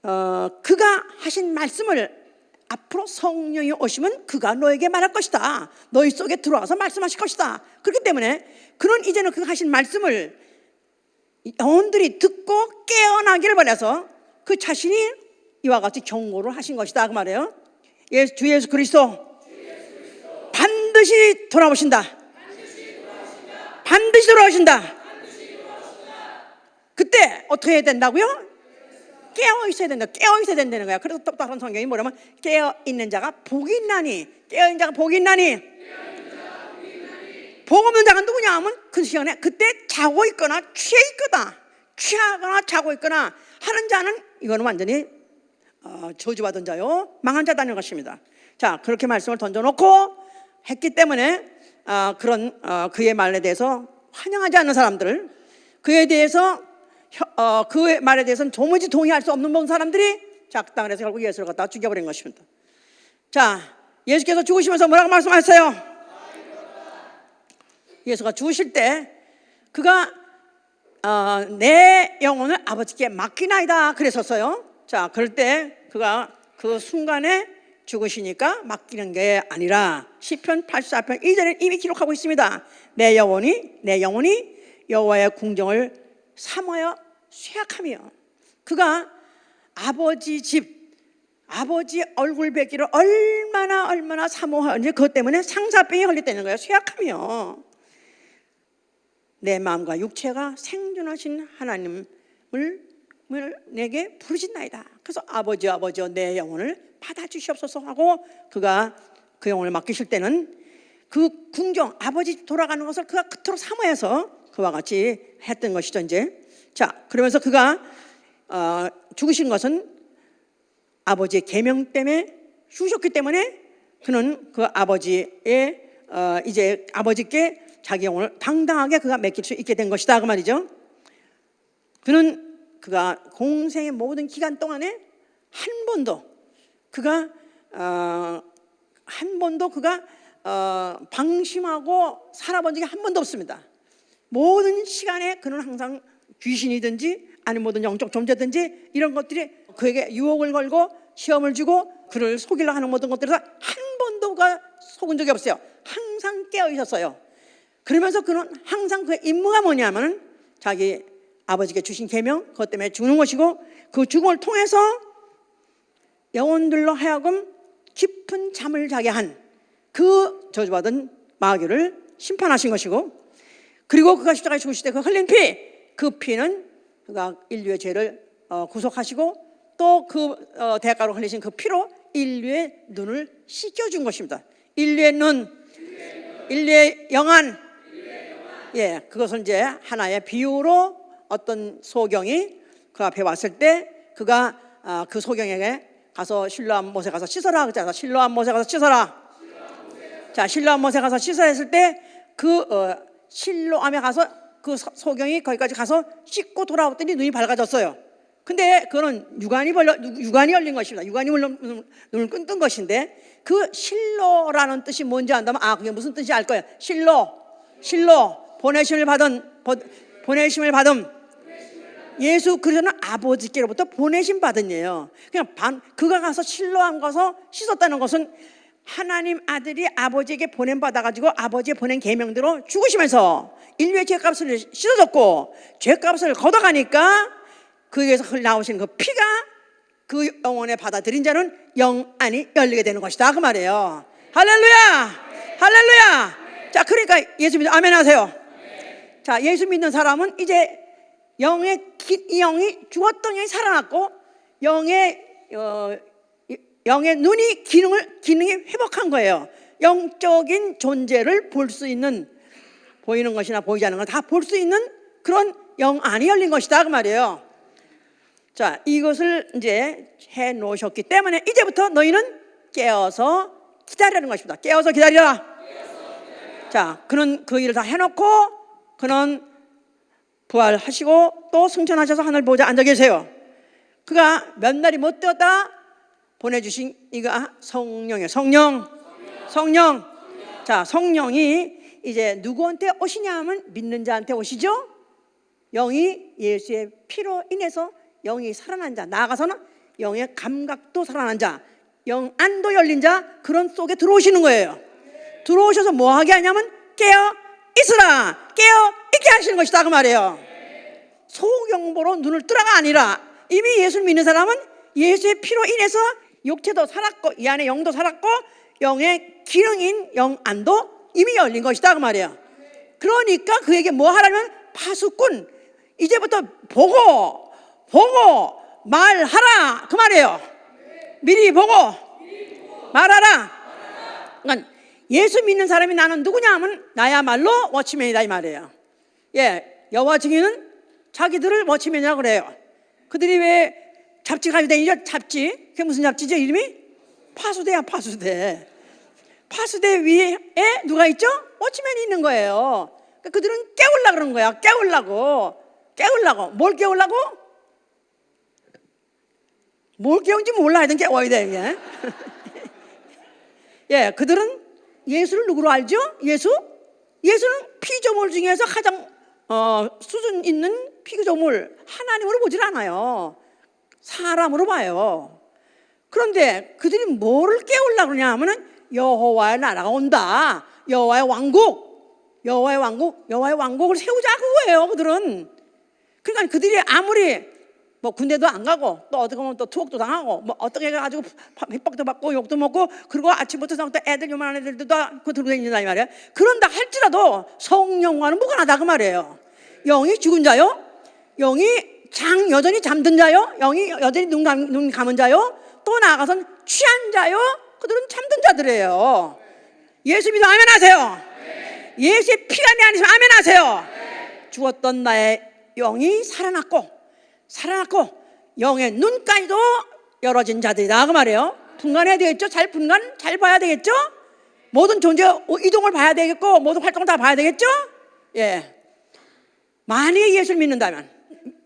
그가 하신 말씀을 앞으로 성령이 오시면 그가 너에게 말할 것이다. 너희 속에 들어와서 말씀하실 것이다. 그렇기 때문에 그는 이제는 그가 하신 말씀을 영혼들이 듣고 깨어나기를 바라서 그 자신이 이와 같이 경고를 하신 것이다 그 말이에요. 주 예수 그리스도 반드시 돌아오신다. 반드시 돌아오신다. 그때 어떻게 해야 된다고요? 깨어 있어야 된다. 깨어 있어야 된다는 거야. 그래서 또 다른 성경이 뭐냐면 깨어 있는 자가 복이 있나니. 깨어 있는 자가 복이 있나니. 복 없는 자가 누구냐 하면 그 시간에 그때 자고 있거나 취해 있거나 취하거나 자고 있거나 하는 자는 이거는 완전히 저주받은 자요, 망한 자다는 것입니다. 자, 그렇게 말씀을 던져놓고 했기 때문에 그런 그의 말에 대해서 환영하지 않는 사람들, 그에 대해서 그의 말에 대해서는 도무지 동의할 수 없는 사람들이 작당을 해서 결국 예수를 갖다가 죽여버린 것입니다. 자, 예수께서 죽으시면서 뭐라고 말씀하셨어요? 예수가 죽으실 때 그가 내 영혼을 아버지께 맡기나이다 그랬었어요. 자, 그럴 때 그가 그 순간에 죽으시니까 맡기는 게 아니라 시편 84편 2절에 이미 기록하고 있습니다. 내 영혼이 여호와의 궁정을 삼하여 쇠약하며. 그가 아버지 집, 아버지 얼굴 뵙기를 얼마나 사모하는지 그것 때문에 상사병이 걸렸다는 거예요. 쇠약하며 내 마음과 육체가 생존하신 하나님을 내게 부르신나이다. 그래서 아버지여 내 영혼을 받아주시옵소서 하고 그가 그 영혼을 맡기실 때는 그 궁정, 아버지 돌아가는 것을 그가 그토록 사모해서 그와 같이 했던 것이죠. 이제 자, 그러면서 그가 죽으신 것은 아버지의 계명 때문에 죽으셨기 때문에 그는 그 아버지의 이제 아버지께 자기 영혼을 당당하게 그가 맡길 수 있게 된 것이다 그 말이죠. 그가 공생의 모든 기간 동안에 한 번도 그가 방심하고 살아본 적이 한 번도 없습니다. 모든 시간에 그는 항상 귀신이든지 아니면 모든 영적 존재든지 이런 것들이 그에게 유혹을 걸고 시험을 주고 그를 속이려 하는 모든 것들에서 한 번도 그가 속은 적이 없어요. 항상 깨어 있었어요. 그러면서 그는 항상 그의 임무가 뭐냐면 자기 아버지께 주신 계명 그것 때문에 죽는 것이고 그 죽음을 통해서 영혼들로 하여금 깊은 잠을 자게 한 그 저주받은 마귀를 심판하신 것이고, 그리고 그가 십자가에 죽으실 때 그 흘린 피, 그 피는 그가 인류의 죄를 구속하시고 또 그 대가로 흘리신 그 피로 인류의 눈을 씻겨준 것입니다. 인류의 눈, 인류의 영안, 예, 그것은 이제 하나의 비유로 어떤 소경이 그 앞에 왔을 때 그가 그 소경에게 가서 실로암 못에 가서 씻어라 그랬잖아. 실로암 못에 가서 씻어라. 자, 실로암 못에 가서 씻어라 했을 때 그 실로암에 가서 그 소경이 거기까지 가서 씻고 돌아왔더니 눈이 밝아졌어요. 근데 그거는 유관이 열린 것입니다. 유관이 눈을 끈 것인데 그 실로라는 뜻이 뭔지 안다면 그게 무슨 뜻인지 알 거예요. 실로 보내심을 받음. 예수 그리스도는 아버지께로부터 보내심 받은예요. 그냥 그가 가서 실로암 가서 씻었다는 것은 하나님 아들이 아버지에게 보냄 받아가지고 아버지의 보낸 계명대로 죽으시면서 인류의 죄값을 씻어줬고 죄값을 걷어가니까 그에서 나오신 그 피가 그 영혼에 받아들인 자는 영안이 열리게 되는 것이다 그 말이에요. 할렐루야. 자, 그러니까 예수 믿는 아멘 하세요. 자, 예수 믿는 사람은 이제 영이 죽었던 영이 살아났고 영의 눈이 기능이 회복한 거예요. 영적인 존재를 볼 수 있는, 보이는 것이나 보이지 않는 걸 다 볼 수 있는 그런 영안이 열린 것이다 그 말이에요. 자, 이것을 이제 해 놓으셨기 때문에 이제부터 너희는 깨어서 기다리라는 것입니다. 깨어서 기다리라. 자, 그는 그 일을 다 해놓고 그는 부활하시고 또 승천하셔서 하늘 보좌에 앉아 계세요. 그가 몇 날이 못 되었다 보내주신 이가 성령이에요. 성령. 자, 성령이 이제 누구한테 오시냐 하면 믿는 자한테 오시죠. 영이 예수의 피로 인해서 영이 살아난 자, 나아가서는 영의 감각도 살아난 자, 영 안도 열린 자, 그런 속에 들어오시는 거예요. 들어오셔서 뭐 하게 하냐면 깨어 있으라, 깨어 있게 하시는 것이다 그 말이에요. 소경보로 눈을 뜨라가 아니라 이미 예수를 믿는 사람은 예수의 피로 인해서 육체도 살았고 이 안에 영도 살았고 영의 기능인 영 안도 이미 열린 것이다 그 말이에요. 그러니까 그에게 뭐 하라면 파수꾼, 이제부터 보고 말하라 그 말이에요. 미리 보고 말하라. 그러니까 예수 믿는 사람이 나는 누구냐 하면 나야말로 워치맨이다 이 말이에요. 예, 여호와 증인은 자기들을 워치맨이라고 그래요. 그들이 왜 잡지 가지고 다니죠? 잡지. 그게 무슨 잡지죠? 이름이? 파수대야, 파수대. 파수대 위에 누가 있죠? 워치맨이 있는 거예요. 그러니까 그들은 깨우려고 그러는 거야. 깨우려고. 뭘 깨우려고? 뭘 깨운지 몰라. 하여튼 깨워야 돼 이게. 예, 그들은 예수를 누구로 알죠? 예수는 피조물 중에서 가장 수준 있는 피조물, 하나님으로 보질 않아요. 사람으로 봐요. 그런데 그들이 뭐를 깨우려고 그러냐 하면은 여호와의 나라가 온다, 여호와의 왕국을 세우자 그거예요. 그들은. 그러니까 그들이 아무리 뭐 군대도 안 가고 또 어떻게 보면 또 투옥도 당하고 뭐 어떻게 해가지고 핍박도 받고 욕도 먹고 그리고 아침부터 저녁부터 애들 요만한 애들도 다 그 들고 다닌다 이 말이에요. 그런다 할지라도 성령과는 무관하다 그 말이에요. 영이 죽은 자요, 영이 여전히 잠든 자요, 영이 여전히 눈 감은 자요, 또 나아가선 취한 자요, 그들은 잠든 자들이에요. 예수 믿어 아멘 하세요. 예수의 피가 내 안에 있으면 아멘 하세요. 죽었던 나의 영이 살아났고 영의 눈까지도 열어진 자들이다 그 말이에요. 분간해야 되겠죠. 잘 봐야 되겠죠. 모든 존재 이동을 봐야 되겠고 모든 활동을 다 봐야 되겠죠. 예. 만약에 예수를 믿는다면,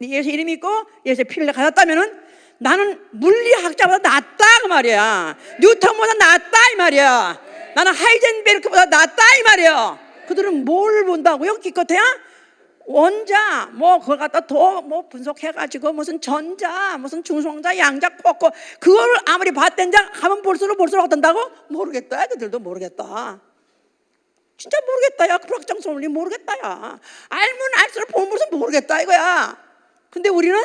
예수 이름이 있고 예수의 피를 가졌다면은 나는 물리학자보다 낫다 그 말이야. 뉴턴보다 낫다 이 말이야. 나는 하이젠베르크보다 낫다 이 말이야. 그들은 뭘 본다고요? 기껏해야 원자 뭐 그걸 갖다 더 뭐 분석해가지고 무슨 전자 무슨 중성자 양자 꽂고 그걸 아무리 봤댄자 가면 볼수록 어떤다고? 모르겠다. 그들도 모르겠다. 진짜 모르겠다. 야, 그 불확정 소리 모르겠다. 야, 알면 알수록 보면 모르겠다 이거야. 근데 우리는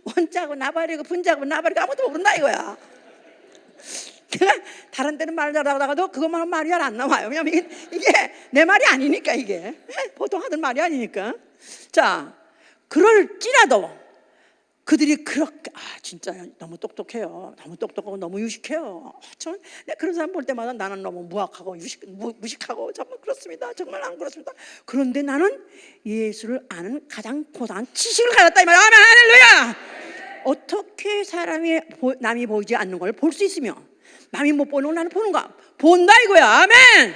원자고 나발이고 분자고 나발이고 아무도 모른다 이거야. 내가 다른 데는 말 잘하다가도 그것만 하면 말이 잘 안 나와요. 왜냐면 이게 내 말이 아니니까, 이게 보통 하던 말이 아니니까. 자, 그럴지라도 그들이 그렇게 진짜 너무 똑똑해요. 너무 똑똑하고 너무 유식해요. 참, 내가 그런 사람 볼 때마다 나는 너무 무학하고 무식하고 정말 그렇습니다. 정말 안 그렇습니다. 그런데 나는 예수를 아는 가장 고상한 지식을 가졌다 이 말이야. 아멘 할렐루야. 어떻게 사람이 남이 보이지 않는 걸 볼 수 있으며 남이 못 보는 걸 나는 보는가? 본다 이거야. 아멘.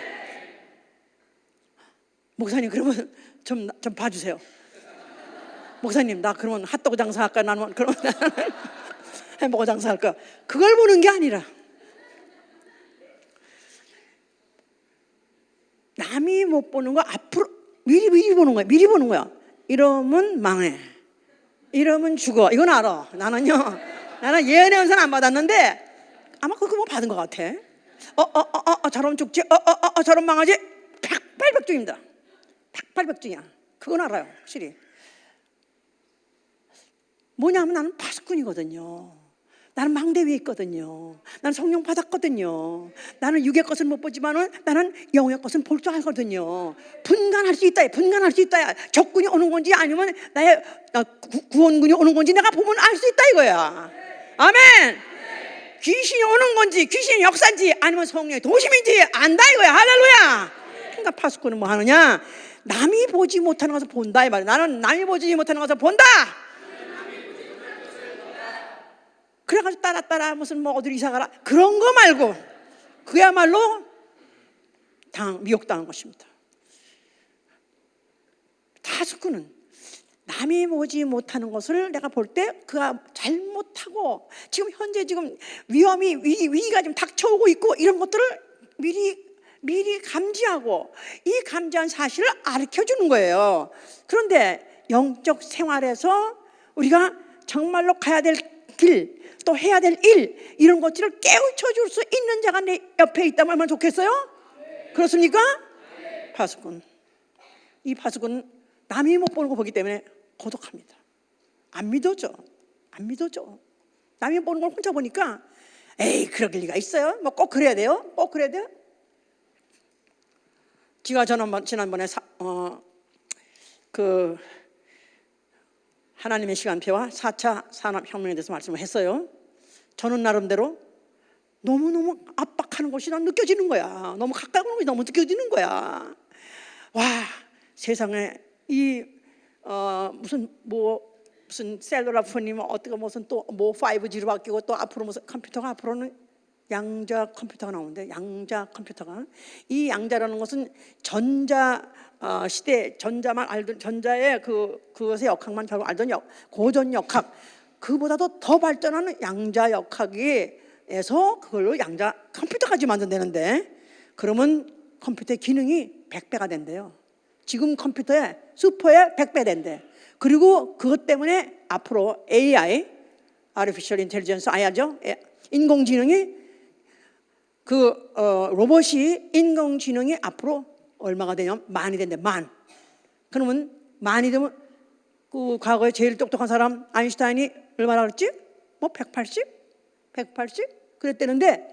목사님 그러면 좀 봐주세요. 목사님 나 그러면 핫도그 장사할까? 나는 그러면 햄버거 장사할까? 그걸 보는 게 아니라 남이 못 보는 거 앞으로 미리 보는 거야. 미리 보는 거야. 이러면 망해, 이러면 죽어. 이건 알아. 나는 예언의 은사는 안 받았는데 아마 그거 뭐 받은 것 같아. 저러면 죽지. 저러면 망하지. 백발백중입니다. 백발백중이야. 그건 알아요, 확실히. 뭐냐면 나는 파수꾼이거든요. 나는 망대 위에 있거든요. 나는 성령 받았거든요. 나는 육의 것은 못 보지만은 나는 영의 것은 볼 줄 알거든요. 분간할 수 있다. 적군이 오는 건지 아니면 나의 구원군이 오는 건지 내가 보면 알 수 있다 이거야. 아멘. 귀신이 오는 건지 귀신의 역사인지 아니면 성령의 도심인지 안다 이거야. 할렐루야. 그러니까 파수꾼은 뭐 하느냐? 남이 보지 못하는 것을 본다 이 말이야. 나는 남이 보지 못하는 것을 본다. 그래가지고 따라 무슨 뭐 어디로 이사가라 그런 거 말고 그야말로 미혹당한 것입니다. 파수꾼은 남이 보지 못하는 것을 내가 볼 때 그가 잘못하고 지금 현재 위기가 지금 닥쳐오고 있고 이런 것들을 미리 감지하고 이 감지한 사실을 가르쳐주는 거예요. 그런데 영적 생활에서 우리가 정말로 가야 될 길, 또 해야 될 일, 이런 것들을 깨우쳐 줄 수 있는 자가 내 옆에 있다면 얼마나 좋겠어요? 그렇습니까? 파수꾼, 이 파수꾼은 남이 못 보는 거 보기 때문에 고독합니다. 안 믿어져. 남이 보는 걸 혼자 보니까 에이, 그럴 리가 있어요? 뭐 꼭 그래야 돼요? 꼭 그래야 돼요? 제가 지난번에 하나님의 시간표와 4차 산업혁명에 대해서 말씀을 했어요. 저는 나름대로 너무너무 압박하는 것이 난 느껴지는 거야. 너무 가까운 것이 너무 느껴지는 거야. 와, 세상에 이 무슨 셀룰라 폰이 어떻게 무슨 또 5G로 바뀌고 또 앞으로 무슨 컴퓨터가 앞으로는 양자 컴퓨터가 나오는데, 양자 컴퓨터가, 이 양자라는 것은 전자 시대, 전자만 알던, 전자의 그것의 역학만 결국 알던 고전 역학, 그보다도 더 발전하는 양자 역학에서 그걸로 양자 컴퓨터까지 만든다는데, 그러면 컴퓨터의 기능이 100배가 된대요. 지금 컴퓨터의 슈퍼의 100배 된대. 그리고 그것 때문에 앞으로 AI, Artificial Intelligence, 알죠? 인공지능이 로봇이, 인공지능이 앞으로 얼마가 되냐면 만이 된대. 그러면 만이 되면 과거에 제일 똑똑한 사람 아인슈타인이 얼마나 그랬지? 180 그랬대는데,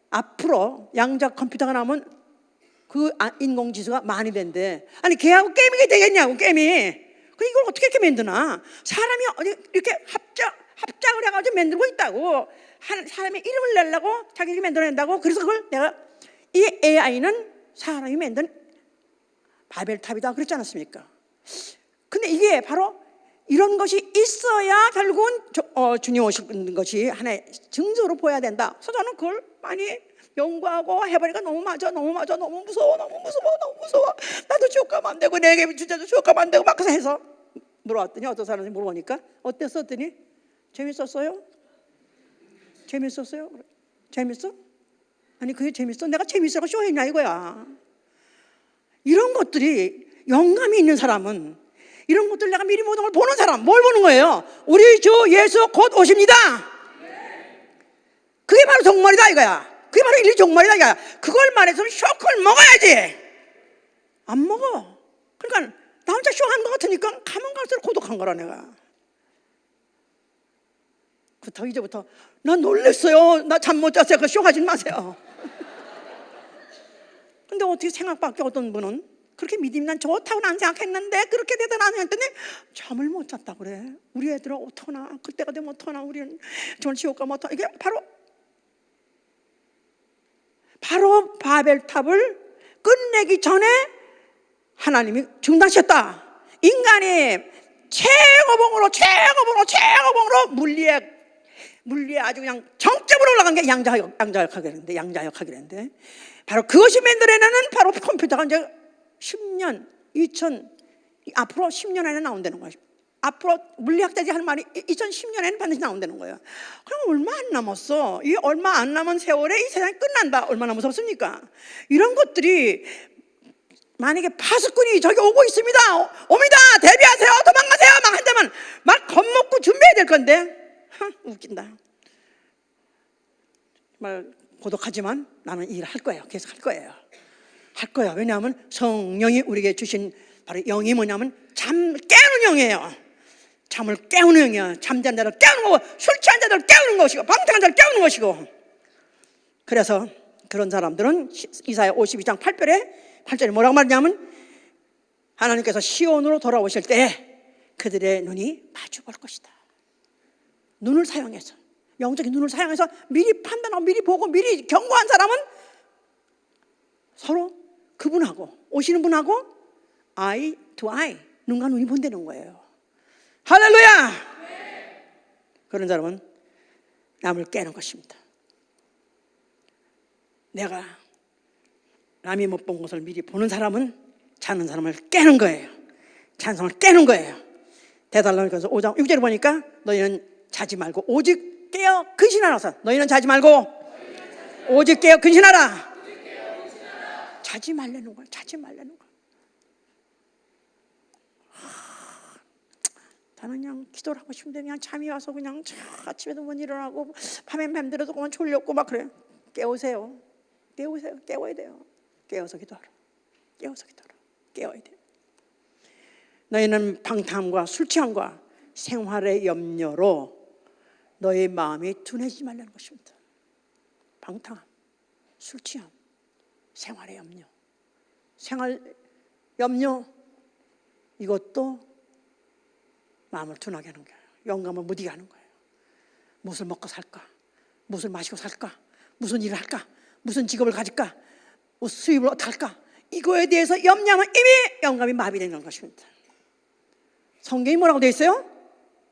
앞으로 양자 컴퓨터가 나오면 인공지수가 만이 된대. 아니, 걔하고 게임이 되겠냐고, 게임이. 이걸 어떻게 이렇게 만드나? 사람이 이렇게 합작을 해가지고 만들고 있다고. 사람의 이름을 내려고 자기가 만들어낸다고. 그래서 그걸 이 AI는 사람이 만든 바벨탑이다 그랬지 않았습니까? 근데 이게 바로 이런 것이 있어야 결국은 주님 오신 것이 하나의 증거로 보여야 된다. 그래서 저는 그걸 많이 연구하고 해보니까 너무 무서워. 나도 지옥 가면 안 되고, 내게 진짜도 지옥 가면 안 되고 막 해서 물어봤더니, 어떤 사람이 물어보니까 어땠어? 했더니 재밌었어요? 재밌어? 아니, 그게 재밌어? 내가 재밌어서 쇼했냐 이거야. 이런 것들이, 영감이 있는 사람은 이런 것들, 내가 미리 모든 걸 보는 사람, 뭘 보는 거예요? 우리 주 예수 곧 오십니다. 그게 바로 종말이다 이거야. 그게 바로 일 종말이다 이거야. 그걸 말해서 쇼크를 먹어야지. 안 먹어. 그러니까 나 혼자 쇼한 것 같으니까 가면 갈수록 고독한 거라. 내가 이제부터 나 놀랬어요. 나 잠 못 잤어요. 그 쇼하지 마세요. 근데 어떻게 생각밖에, 어떤 분은 그렇게 믿음이 난 좋다고 난 생각했는데 그렇게 대단하냐 했더니 잠을 못 잤다 그래. 우리 애들은 어떡하나, 그때가 되면 어떡하나, 우리는 정말 지옥 가면 어떡하나. 이게 바로 바벨탑을 끝내기 전에 하나님이 중단하셨다. 인간이 최고봉으로 물리에 아주 그냥 정점으로 올라간 게 양자역학이랬는데, 바로 그것이 만들어내는 바로 컴퓨터가 이제 10년, 앞으로 10년 안에 나온다는 거야. 앞으로 물리학자들이 하는 말이 2010년에는 반드시 나온다는 거예요. 그럼 얼마 안 남았어. 이 얼마 안 남은 세월에 이 세상이 끝난다. 얼마나 무섭습니까? 이런 것들이, 만약에 파수꾼이 저기 오고 있습니다, 옵니다, 대비하세요, 도망가세요 막 한다면 막 겁먹고 준비해야 될 건데, 웃긴다. 정말 고독하지만 나는 이 일을 할 거예요. 계속 할 거예요. 왜냐하면 성령이 우리에게 주신 바로 영이 뭐냐면 잠 깨우는 영이에요. 잠을 깨우는 영이야. 잠자는 자를 깨우는 거고, 술 취한 자들을 깨우는 것이고, 방탕한 자를 깨우는 것이고. 그래서 그런 사람들은 이사야 52장 8절에 뭐라고 말하냐면, 하나님께서 시온으로 돌아오실 때 그들의 눈이 마주 볼 것이다. 눈을 사용해서, 영적인 눈을 사용해서 미리 판단하고 미리 보고 미리 경고한 사람은 서로 그분하고, 오시는 분하고 eye to eye, 눈과 눈이 본다는 거예요. 할렐루야! 그런 사람은 남을 깨는 것입니다. 내가 남이 못 본 것을 미리 보는 사람은 자는 사람을 깨는 거예요. 자는 사람을 깨는 거예요. 데살로니가서 5장 6절에 보니까 너희는 자지 말고 오직 깨어 근신하라. 너희는 자지 말고 오직 깨어 근신하라. 자지 말라는 거야. 자지 말라는 거야. 나는 그냥 기도를 하고 싶은데 그냥 잠이 와서 그냥 아침에도 못 일어나고 밤에 맘대로도 그만 졸렸고 막 그래요. 깨우세요. 깨우세요. 깨워야 돼요. 깨워서 기도하라. 깨워서 기도하라. 깨워야 돼요. 너희는 방탕함과 술 취함과 생활의 염려로 너희 마음이 둔해지지 말라는 것입니다. 방탕함, 술 취함, 생활의 염려. 생활 염려, 이것도 마음을 둔하게 하는 거예요. 영감을 무디게 하는 거예요. 무엇을 먹고 살까? 무엇을 마시고 살까? 무슨 일을 할까? 무슨 직업을 가질까? 수입을 어떻게 할까? 이거에 대해서 염려하면 이미 영감이 마비되는 것입니다. 성경이 뭐라고 되어 있어요?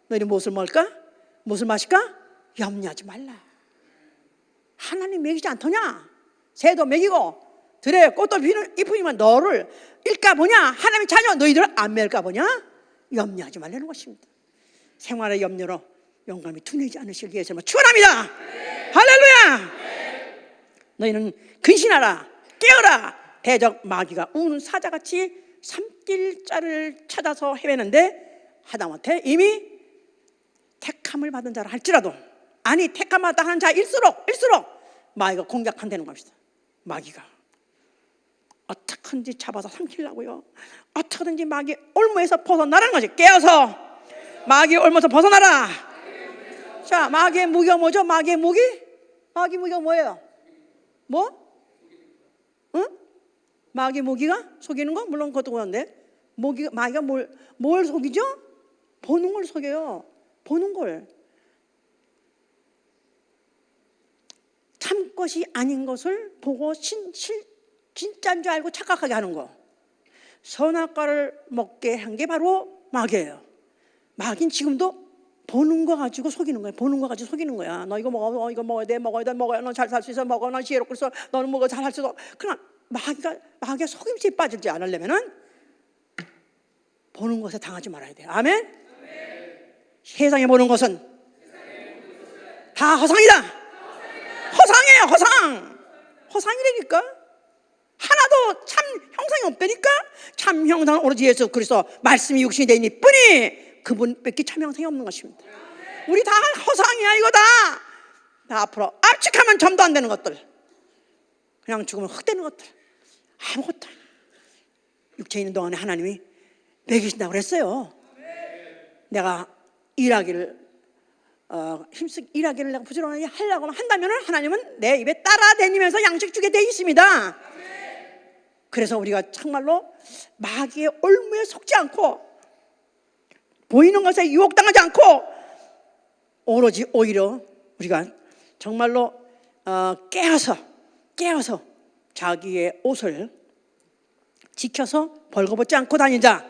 너희는 무엇을 먹을까? 무엇을 마실까? 염려하지 말라. 하나님 먹이지 않더냐? 새도 먹이고 들에 꽃도 잎이면 너를 일까 보냐? 하나님의 자녀 너희들을 안 먹을까 보냐? 염려하지 말라는 것입니다. 생활의 염려로 영감이 둔해지지 않으시길 위해서 축원합니다. 할렐루야. 너희는 근신하라. 깨어라. 대적 마귀가 우는 사자같이 삼킬 자를 찾아서 헤매는데 하다못해 이미 택함을 받은 자라 할지라도, 아니 택함을 받다 하는 자일수록 마귀가 공격한다는 겁니다. 마귀가 어떻게든지 잡아서 삼키려고요. 어떻게든지 마귀 올무에서 벗어나라는 거지. 깨어서 마귀 올무에서 벗어나라. 자, 마귀의 무기가 뭐죠? 마귀의 무기? 마귀 무기가 뭐예요? 뭐? 응? 마귀 무기가 속이는 거? 물론 그것도 그런데 마귀가 뭘 속이죠? 보는 걸 속여요. 보는 걸. 참 것이 아닌 것을 보고 진짜인 줄 알고 착각하게 하는 거. 선악과를 먹게 한 게 바로 마귀예요. 마귀는 지금도 보는 거 가지고 속이는 거예요. 보는 거 가지고 속이는 거야. 너 이거 먹어, 이거 먹어야 돼, 먹어야 돼, 먹어야. 너 잘 살 수 있어, 먹어. 너 지혜롭고 있어, 너는 먹어, 잘 할 수 있어. 그러나 마귀가 속임수에 빠지지 않으려면은 보는 것에 당하지 말아야 돼요. 아멘. 세상에 보는 것은 다 허상이다. 허상이에요, 허상. 허상이라니까. 하나도 참 형상이 없다니까. 참 형상은 오로지 예수 그리스도 말씀이 육신이 되니 뿐이 그분밖에 참 형상이 없는 것입니다. 우리 다 허상이야. 이거 다 앞으로 압축하면 점도 안 되는 것들, 그냥 죽으면 흙되는 것들, 아무것도 육체 있는 동안에 하나님이 먹이신다고 그랬어요. 내가 일하기를 힘쓰기 일하기를 내가 부지런하게 하려고 한다면 하나님은 내 입에 따라다니면서 양식 주게 돼 있습니다. 그래서 우리가 정말로 마귀의 올무에 속지 않고 보이는 것에 유혹당하지 않고 오로지 오히려 우리가 정말로 깨어서 자기의 옷을 지켜서 벌거벗지 않고 다니는 자,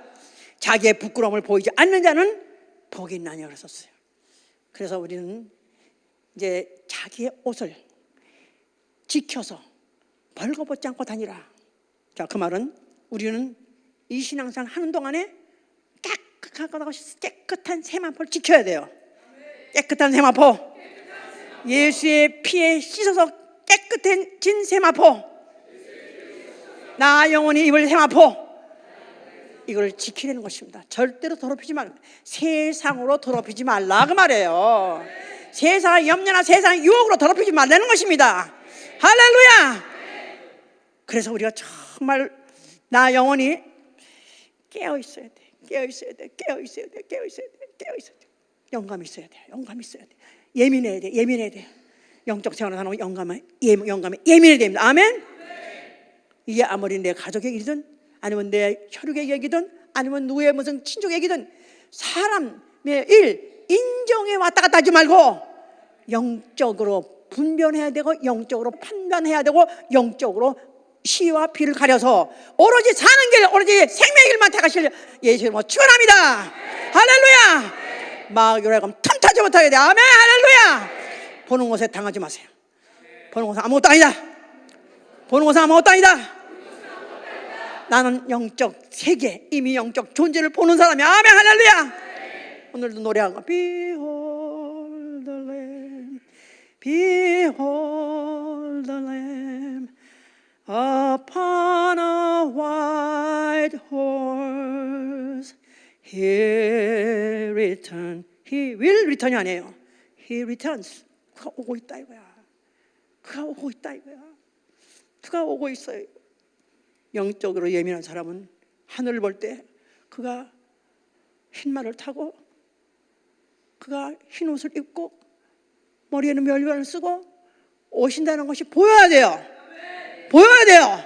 자기의 부끄러움을 보이지 않는 자는 복이 있나니 그랬었어요. 그래서 우리는 이제 자기의 옷을 지켜서 벌거벗지 않고 다니라. 자, 그 말은 우리는 이 신앙생활 하는 동안에 깨끗한 세마포를 지켜야 돼요. 깨끗한 세마포, 예수의 피에 씻어서 깨끗해진 세마포, 나 영혼이 입을 세마포, 이걸 지키려는 것입니다. 절대로 더럽히지 말라. 세상으로 더럽히지 말라 그 말이에요. 세상의 염려나 세상의 유혹으로 더럽히지 말라는 것입니다. 할렐루야. 그래서 우리가 정말 나 영혼이 깨어 있어야 돼. 깨어 있어야 돼. 깨어 있어야 돼. 깨어 있어야 돼. 깨어 있어야 돼. 영감이 있어야 돼. 영감이 있어야 돼. 예민해야 돼. 예민해야 돼. 영적 생활을 하는 영감에 예민해야 됩니다. 아멘. 이게 아무리 내 가족의 일이든 아니면 내 혈육의 얘기든 아니면 누구의 무슨 친족의 얘기든 사람의 일 인정에 왔다 갔다 하지 말고 영적으로 분별해야 되고 영적으로 판단해야 되고 영적으로 시와 비를 가려서 오로지 사는 길, 오로지 생명의 길만 택하실 예수님으로 축원합니다. 할렐루야. 마귀로 하여금 틈타지 못하게 돼. 아멘. 할렐루야. 보는 것에 당하지 마세요. 보는 것은 아무것도 아니다. 보는 것은 아무것도 아니다. 나는 영적 세계, 이미 영적 존재를 보는 사람이야. 아멘. 할렐루야. 오늘도 노래한 거 Behold the Lamb, Behold the Lamb upon a white horse he return. He will return이 아니에요. He returns. 그가 오고 있다 이거야. 그가 오고 있다 이거야. 그가 오고 있어요. 영적으로 예민한 사람은 하늘을 볼 때 그가 흰 말을 타고 그가 흰 옷을 입고 머리에는 멸관을 쓰고 오신다는 것이 보여야 돼요. 보여야 돼요.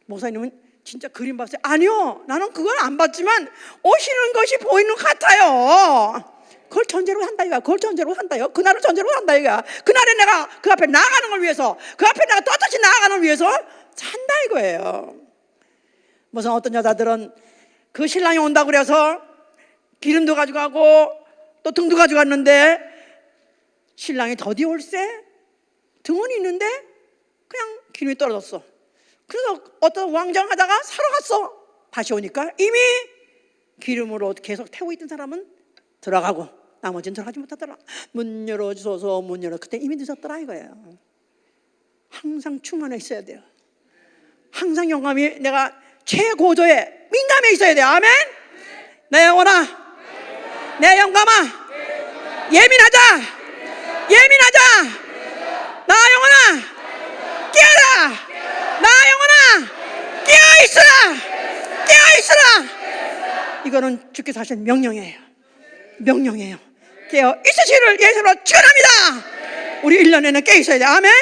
목사님은 진짜 그림 봤어요? 아니요, 나는 그건 안 봤지만 오시는 것이 보이는 것 같아요. 그걸 전제로 한다 이거야. 그걸 전제로 한다요. 그날을 전제로 한다 이거야. 그날에 내가 그 앞에 나아가는 걸 위해서, 그 앞에 내가 떳떳이 나아가는 걸 위해서 산다 이거예요. 무슨 어떤 여자들은 그 신랑이 온다고 그래서 기름도 가져가고 또 등도 가져갔는데 신랑이 더디 올세 등은 있는데 그냥 기름이 떨어졌어. 그래서 어떤 왕정하다가 사러 갔어. 다시 오니까 이미 기름으로 계속 태우고 있던 사람은 들어가고 나머지는 들어가지 못하더라. 문 열어주소서, 문 열어. 그때 이미 늦었더라 이거예요. 항상 충만해 있어야 돼요. 항상 영감이 내가 최고조에 민감해 있어야 돼요. 아멘. 내 영혼아, 내 영감아, 예민하자, 예민하자. 나 영혼아, 깨어라. 나 영혼아, 깨어있으라, 깨어있으라. 이거는 주께서 하신 명령이에요. 명령이에요. 깨어 있으시를 예수로 축원합니다. 우리 1년에는 깨어 있어야 돼요. 아멘.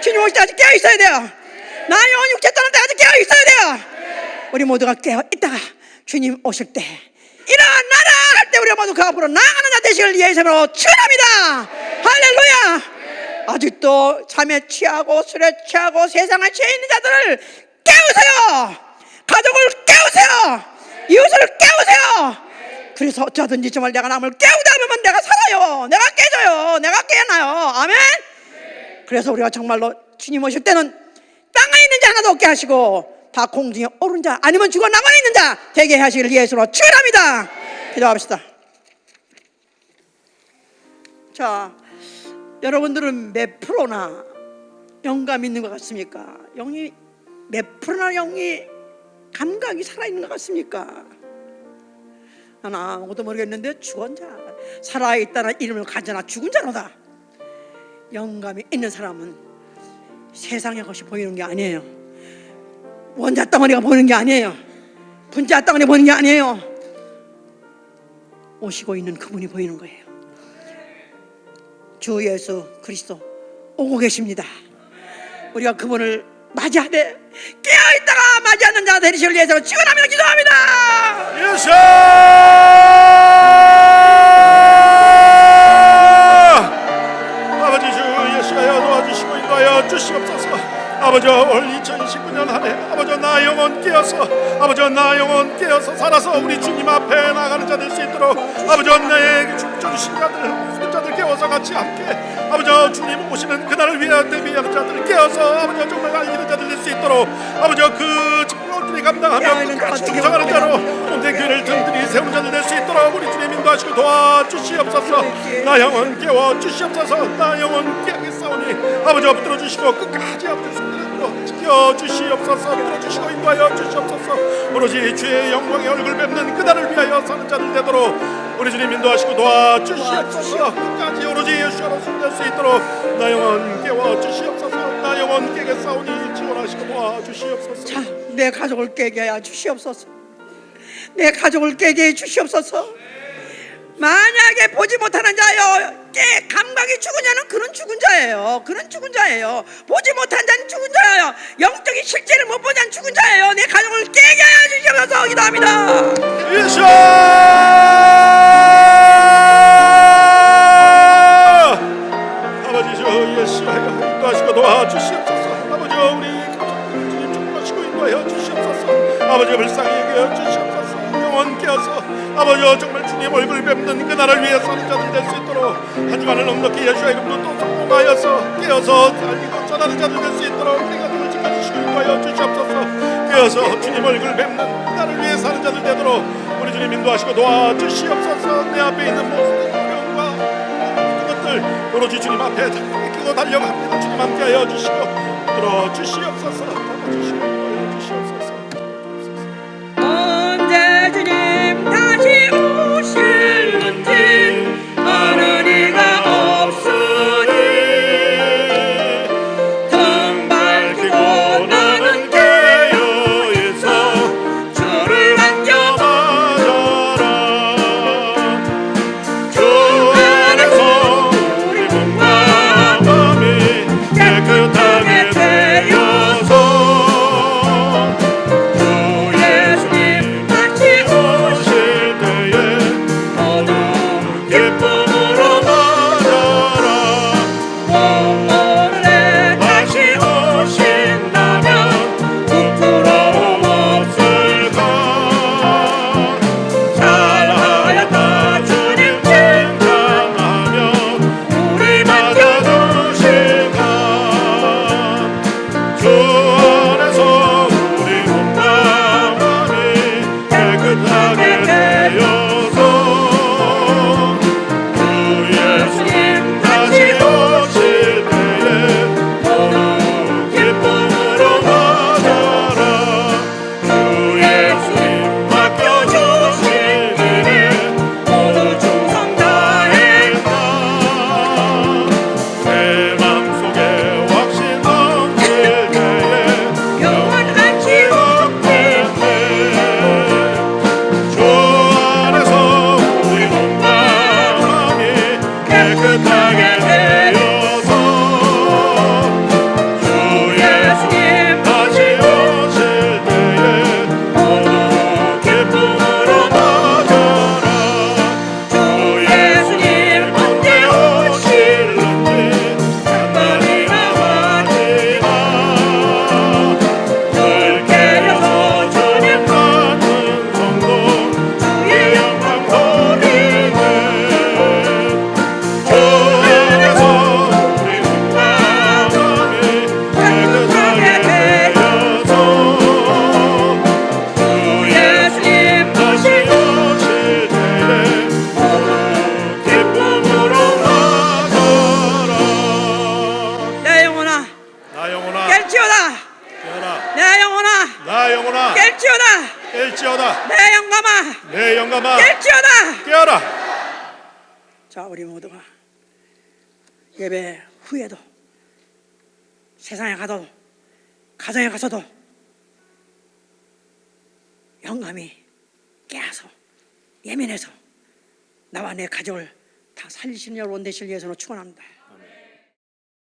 주님 오실 때까지 깨어 있어야 돼요. 나 영혼 육체 떠날 때까지 깨어 있어야 돼요. 우리 모두가 깨어 있다가 주님 오실 때 일어나라 할 때 우리 모두 그 앞으로 나아가는 자 되시길 예수로 축원합니다. 할렐루야. 아직도 잠에 취하고 술에 취하고 세상에 취해 있는 자들을 깨우세요. 가족을 깨우세요. 이웃을 깨우세요. 그래서 어쩌든지 정말 내가 남을 깨우다 보면 내가 살아요. 내가 깨져요. 내가 깨어나요. 아멘. 그래서 우리가 정말로 주님 오실 때는 땅에 있는 자 하나도 없게 하시고 다 공중에 오른 자 아니면 죽어 나만 있는 자 되게 하시길 예수로 축원합니다. 기도합시다. 자, 여러분들은 몇 프로나 영감 있는 것 같습니까? 영이 몇 프로나 영이 감각이 살아있는 것 같습니까? 나는 아무것도 모르겠는데 죽은 자, 살아있다는 이름을 가져나 죽은 자로다. 영감이 있는 사람은 세상의 것이 보이는 게 아니에요. 원자 덩어리가 보이는 게 아니에요. 분자 덩어리 보이는 게 아니에요. 오시고 있는 그분이 보이는 거예요. 주 예수 그리스도 오고 계십니다. 우리가 그분을 맞이하되 깨어있다가 맞이하는 자 되시길 위해서 축원하며 기도합니다. 예수 아버지 주 예수여 도와주시고 인도하여 주시옵소서. 아버지 올 2019년 한해 아버지 나 영혼 깨어서 아버지 나 영혼 깨어서 살아서 우리 주님 앞에 나가는 자 될 수 있도록 아버지 내 죽주신 자들 깨워서 같이 함께 아버지 주님 오시는 그날을 위하여 대비하는 자들 깨어서 아버지 정말 알리는 자들 될 수 있도록 아버지 그 직분을 감당하며 끝까지 충성하는 자로 온대 교회를 든든히 세우는 자들 될 수 있도록 우리 주님 인도하시고 도와주시옵소서. 나 영혼 깨워 주시옵소서. 나 영혼 깨겠사오니 아버지 붙들어 주시고 끝까지 아버지 손들어 지켜주시옵소서. 붙들어 주시고 인도하여 주시옵소서. 오로지 주의 영광의 얼굴 뵙는 그날을 위하여 사는 자들 되도록 우리 주님 인도하시고 도와주시옵소서. 끝까지 오로지 예수로 숨길 수 있도록 나 영혼 깨워 주시옵소서. 나 영혼 깨겠사오니 지원하시고 도와주시옵소서. 자, 내 가족을 깨게 하여 주시옵소서. 내 가족을 깨게 해 주시옵소서. 만약에 보지 못하는 자여 감각이 죽은 자는 그런 죽은 자예요. 그런 죽은 자예요. 보지 못한 자는 죽은 자예요. 영적인 실제를 못 본 자는 죽은 자예요. 내 가족을 깨게 하여 주시옵소서. 기도합니다. 예수 아버지 주 예수하여 인도하시고 도와주시옵소서. 아버지 우리 가족들 주님 축복하시고 인도하여 주시옵소서. 아버지 불쌍히 여겨 주시옵소서. 영혼 깨어서 아버지 정말 주님 얼굴 뵙는 그날을 위해 사는 자들 될 수 있도록 한 주간을 넉넉히 예수의 이름으로 또 성공하여서 깨어서 알리고 전하는 자들 될 수 있도록 우리 가족을 지켜주시고 인도하여 주시옵소서. 깨어서 주님 얼굴 뵙는 그날을 위해 사는 자들 되도록 우리 주님 인도하시고 도와주시옵소서. 내 앞에 있는 모든 어려움과 오로지 주님 앞에 끼고 달려갑니다. 주님 함께하여 주시고 붙들어 주시옵소서. 주시옵소서. 주시옵소서. 언제 주님 다시 오실는지 아는 이가 없으니 등 밝히고 나는 깨어 있어 주를 만져봐라. 주 안에서 우리 몸과 마음이 깨끗하게 되어서 주 예수님 다시 오실 때에 모두 기쁨으로 맞아라. 오늘에 다시 오신다면 부끄러움 없을까. 잘하였다 주님 칭찬하며 우리 맡겨주실까. 주 안에서 우리 몸과 마음이 깨끗하게 되어서 주 예수님 다시 오실 때에 모두 기쁨으로 맞아라. 주 예수님 맡겨주실 일에 모두 충성 다했다. 내 맘속에 확신 넘칠 때에 영원한 지옥 때문에 주 안에서 우리 몸과 마음이 깨끗하게 되어서 주 예수님 다시 오실 때에 모두 기쁨으로 맞아라. 주 예수님 언제 오실는지 상관이나 마지나 늘 깨려서 주님 받는 성도 주의 영광 돌리네. 주 안에서 우리 몸과 마음이 깨끗하게 되어서 주 예수님 다시 오실 때에 모두 기쁨으로 맞아라. 내 영혼아 나 영혼아 깰지어다. 깨어라. 내 영혼아 나 영혼아 깰지어다. 깰지어다. 내 영감아 내 영감아 깰지어다. 깨어라. 자, 우리 모두가 예배 후에도 세상에 가도 가정에 가서도 영감이 깨어서 예민해서 나와 내 가족을 다 살리시는 여러분 되실 예수로 축원합니다.